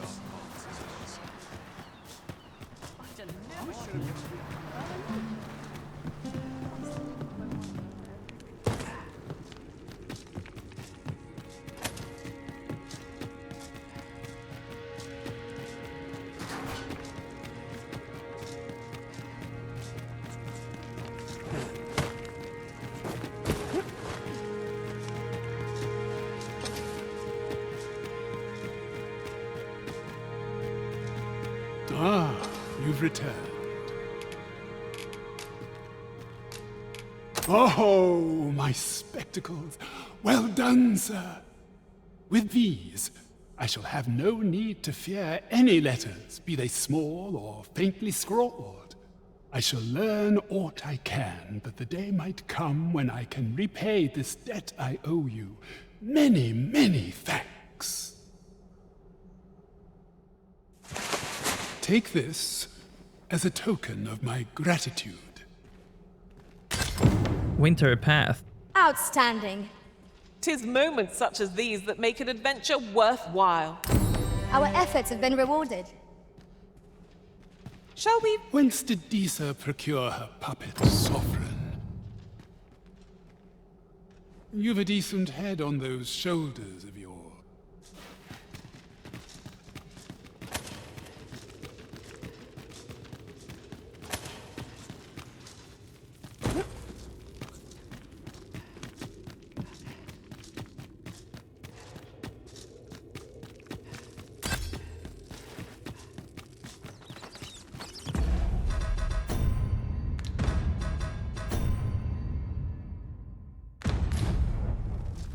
Ah, you've returned. Oh, my spectacles. Well done, sir. With these, I shall have no need to fear any letters, be they small or faintly scrawled. I shall learn aught I can, but the day might come when I can repay this debt I owe you. Many, many thanks. Take this as a token of my gratitude.
Winter Path.
Outstanding.
'Tis moments such as these that make an adventure worthwhile.
Our efforts have been rewarded.
Shall we?
Whence did Disa procure her puppet sovereign? You've a decent head on those shoulders of yours.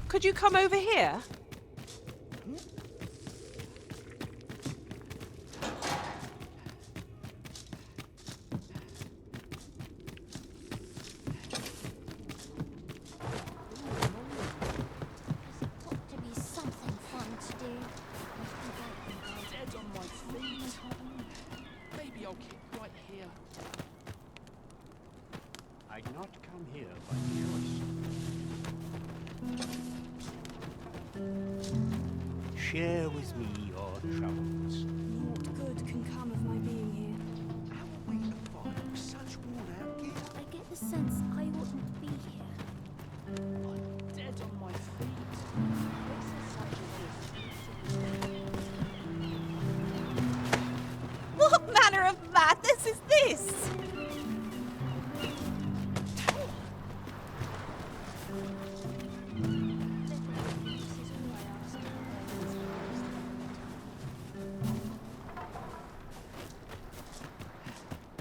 Could you come over here?
To be something fun to do.
Dead on my feet. Maybe I'll keep right here. I did not come here by choice. Share with me your troubles.
What good can come of my being here?
How are we to find such worn-out gear?
I get the sense I oughtn't be here.
I'm dead on my feet. This is such a
What manner of madness is this?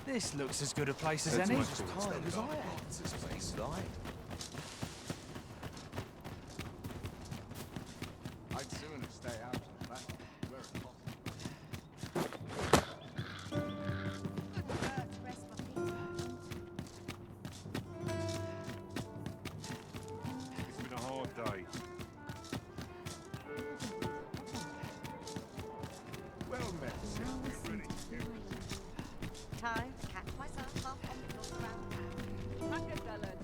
This looks as good a place as any. As tired as I am. What's this place like?
I'd sooner stay out of the battle where it's possible. It's been a hard day. Well met, sir. We're ready to go.
Time to catch myself up on the ground. Rockefeller.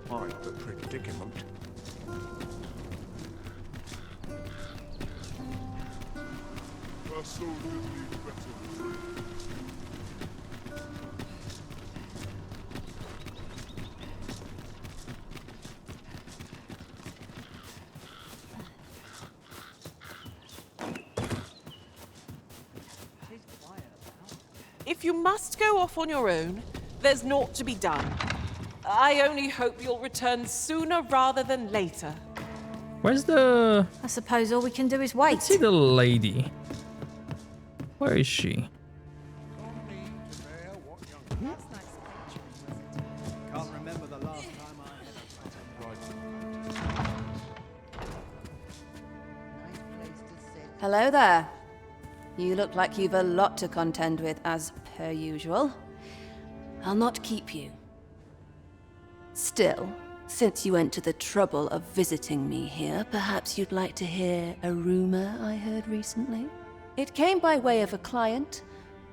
Quite the predicament.
Our soldiers need better.
If you must go off on your own, there's naught to be done. I only hope you'll return sooner rather than later.
Where's the...
I suppose all we can do is wait.
Let's see the lady. Where is she?
Can't remember the last time I had a
Hello there. You look like you've a lot to contend with, as per usual. I'll not keep you. Still, since you went to the trouble of visiting me here, perhaps you'd like to hear a rumor I heard recently? It came by way of a client,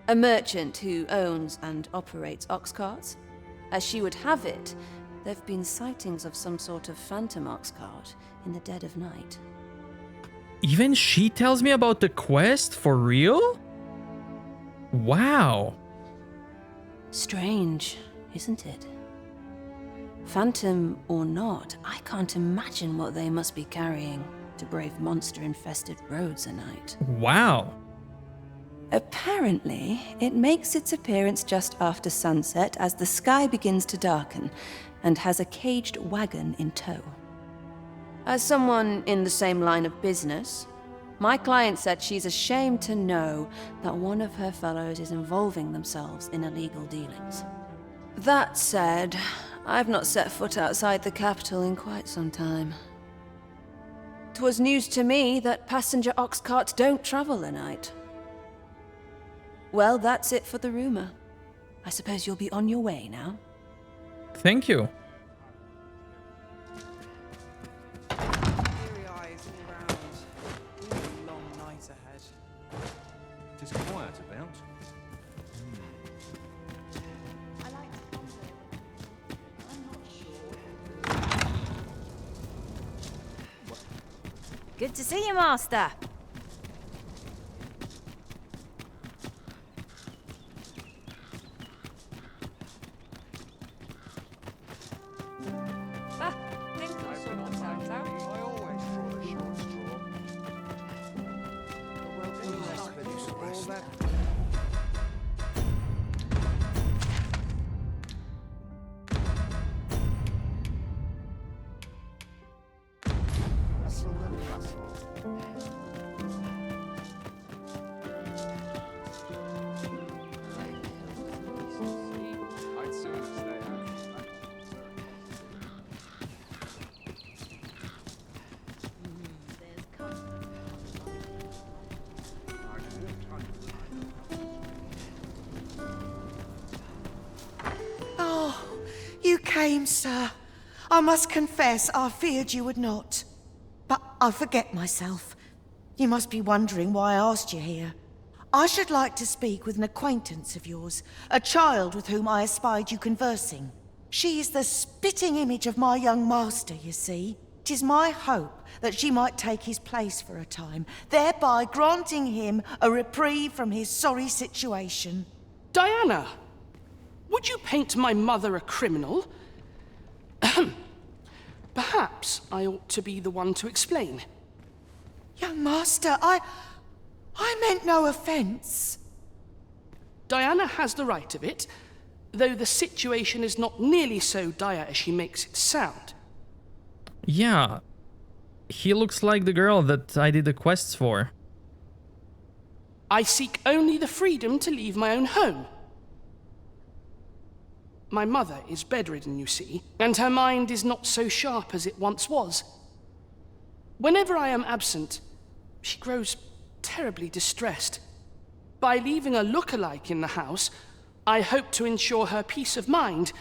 a merchant who owns and operates ox carts. As she would have it, there've been sightings of some sort of phantom ox cart in the dead of night.
Even she tells me about the quest? For real? Wow.
Strange, isn't it? Phantom or not, I can't imagine what they must be carrying to brave monster-infested roads at night.
Wow.
Apparently, it makes its appearance just after sunset as the sky begins to darken and has a caged wagon in tow. As someone in the same line of business, my client said she's ashamed to know that one of her fellows is involving themselves in illegal dealings. That said, I've not set foot outside the capital in quite some time. 'Twas news to me that passenger ox carts don't travel at night. Well, that's it for the rumor. I suppose you'll be on your way now.
Thank you.
Weary eyes all round. We've a long night ahead.
It is quiet about.
Good to see you, Master.
Oh, you came, sir. I must confess, I feared you would not. But I forget myself. You must be wondering why I asked you here. I should like to speak with an acquaintance of yours, a child with whom I espied you conversing. She is the spitting image of my young master, you see. 'Tis my hope that she might take his place for a time, thereby granting him a reprieve from his sorry situation.
Diana, would you paint my mother a criminal? Perhaps I ought to be the one to explain.
Young master, I meant no offence.
Diana has the right of it, though the situation is not nearly so dire as she makes it sound.
Yeah, he looks like the girl that I did the quests for.
I seek only the freedom to leave my own home. My mother is bedridden, you see, and her mind is not so sharp as it once was. Whenever I am absent, she grows terribly distressed. By leaving a look-alike in the house, I hope to ensure her peace of mind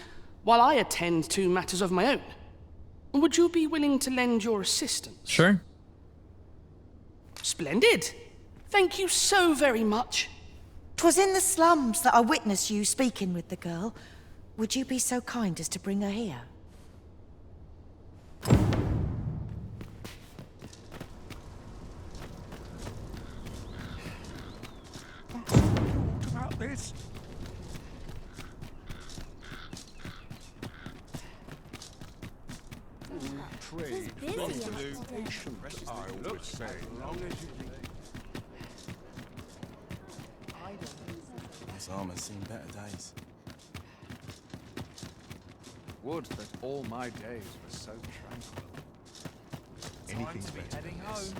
while I attend to matters of my own. Would you be willing to lend your assistance?
Sure.
Splendid. Thank you so very much.
'Twas in the slums that I witnessed you speaking with the girl. Would you be so kind as to bring her here?
About this? Trade, patient, I always say. Long as you
This armor's seen better days.
Would that all my days were so tranquil. Anything's better
heading
than this.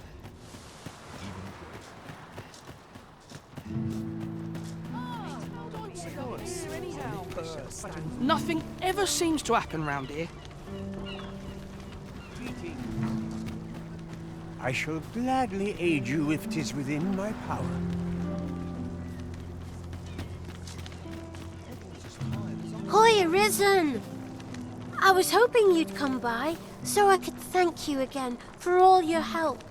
home.
Nothing ever seems to happen round here.
I shall gladly aid you if 'tis within my power.
Hi, Arisen! I was hoping you'd come by, so I could thank you again for all your help.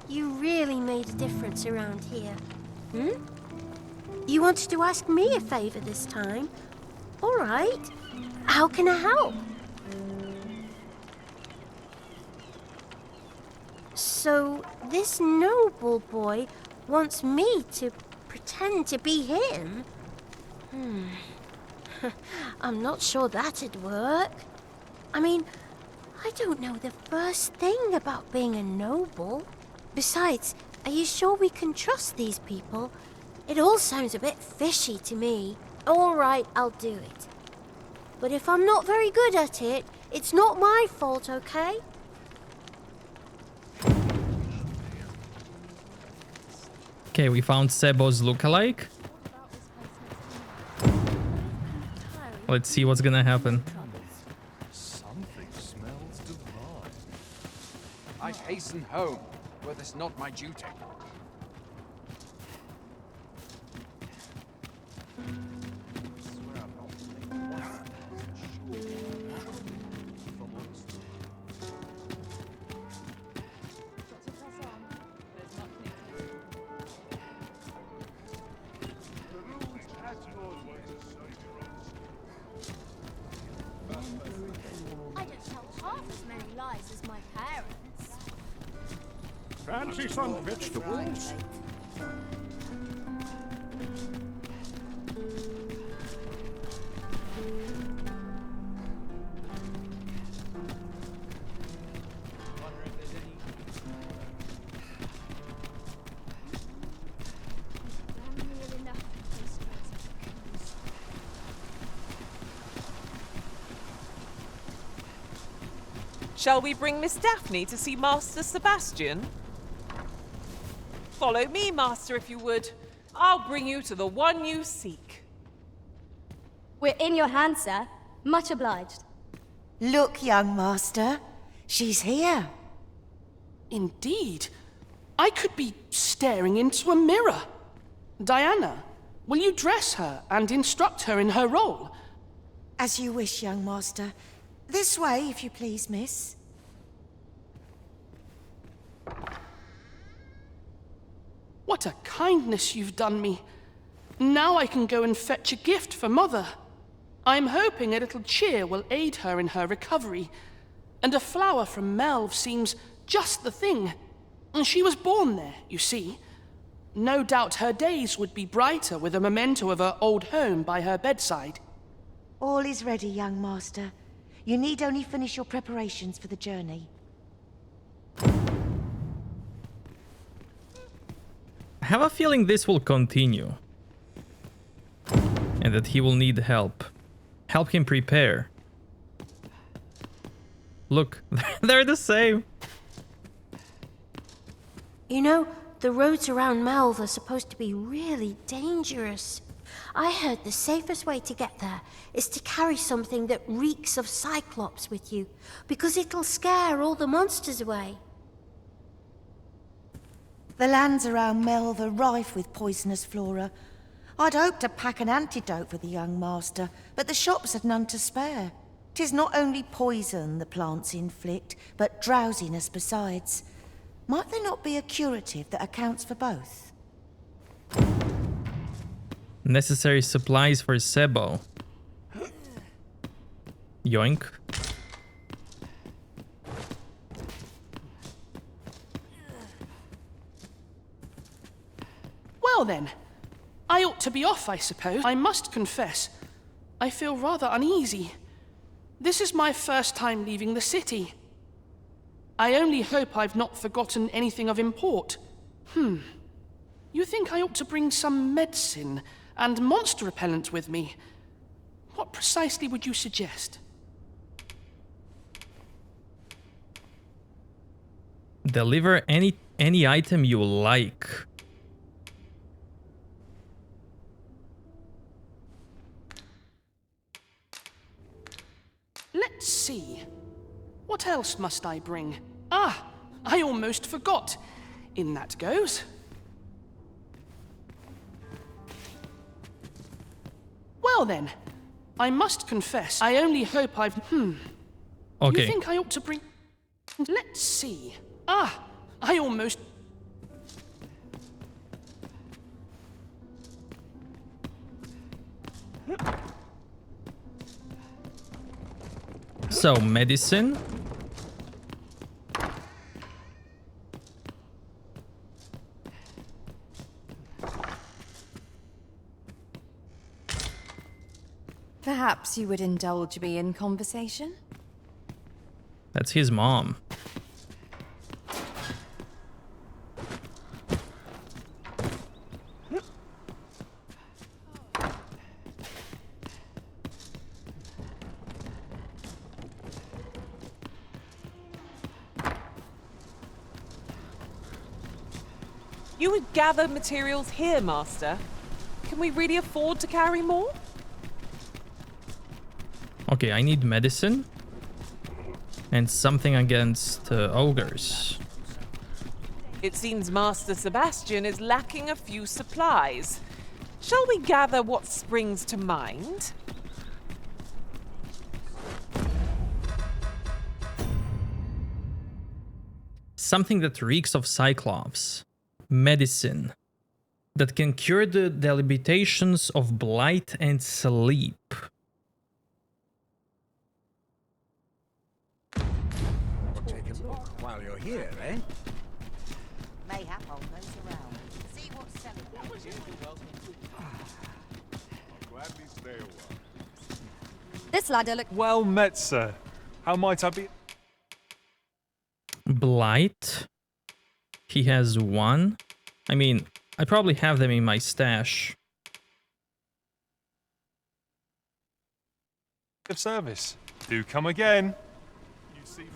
You really made a difference around here. You wanted to ask me a favor this time? All right. How can I help? So, this noble boy wants me to pretend to be him? I'm not sure that'd work. I mean, I don't know the first thing about being a noble. Besides, are you sure we can trust these people? It all sounds a bit fishy to me. All right, I'll do it. But if I'm not very good at it, it's not my fault, okay?
Okay, we found Sebo's lookalike. Let's see what's gonna happen.
Something smells divine. I'd hasten home, were this not my duty.
see some vegetables?
Shall we bring Miss Daphne to see Master Sebastian? Follow me, Master, if you would. I'll bring you to the one you seek.
We're in your hands, sir. Much obliged.
Look, young master. She's here.
Indeed. I could be staring into a mirror. Diana, will you dress her and instruct her in her role?
As you wish, young master. This way, if you please, miss.
What a kindness you've done me. Now I can go and fetch a gift for Mother. I'm hoping a little cheer will aid her in her recovery. And a flower from Melve seems just the thing. And she was born there, you see. No doubt her days would be brighter with a memento of her old home by her bedside.
All is ready, young master. You need only finish your preparations for the journey.
I have a feeling this will continue. And that he will need help. Help him prepare. Look, they're the same.
You know, the roads around Melve are supposed to be really dangerous. I heard the safest way to get there is to carry something that reeks of Cyclops with you, because it'll scare all the monsters away.
The lands around Melve are rife with poisonous flora. I'd hoped to pack an antidote for the young master, but the shops had none to spare. 'Tis not only poison the plants inflict, but drowsiness besides. Might there not be a curative that accounts for both?
Necessary supplies for Sebo. Yoink.
Well then, I ought to be off, I suppose. I must confess, I feel rather uneasy. This is my first time leaving the city. I only hope I've not forgotten anything of import. You think I ought to bring some medicine and monster repellent with me? What precisely would you suggest?
Deliver any item you like.
Let's see. What else must I bring? Ah, I almost forgot. In that goes. Well then, I must confess, I only hope I've...
Okay.
You think I ought to bring... Let's see. Ah, I almost...
So, medicine.
Perhaps you would indulge me in conversation?
That's his mom.
You would gather materials here, Master. Can we really afford to carry more?
Okay, I need medicine. And something against ogres.
It seems Master Sebastian is lacking a few supplies. Shall we gather what springs to mind?
Something that reeks of Cyclops. Medicine. That can cure the debilitations of blight and sleep.
Take a look while you're here, eh?
This ladder look.
Well met, sir. How might I be?
Blight. He has 1. I mean, I probably have them in my stash.
Of service. Do come again. You seem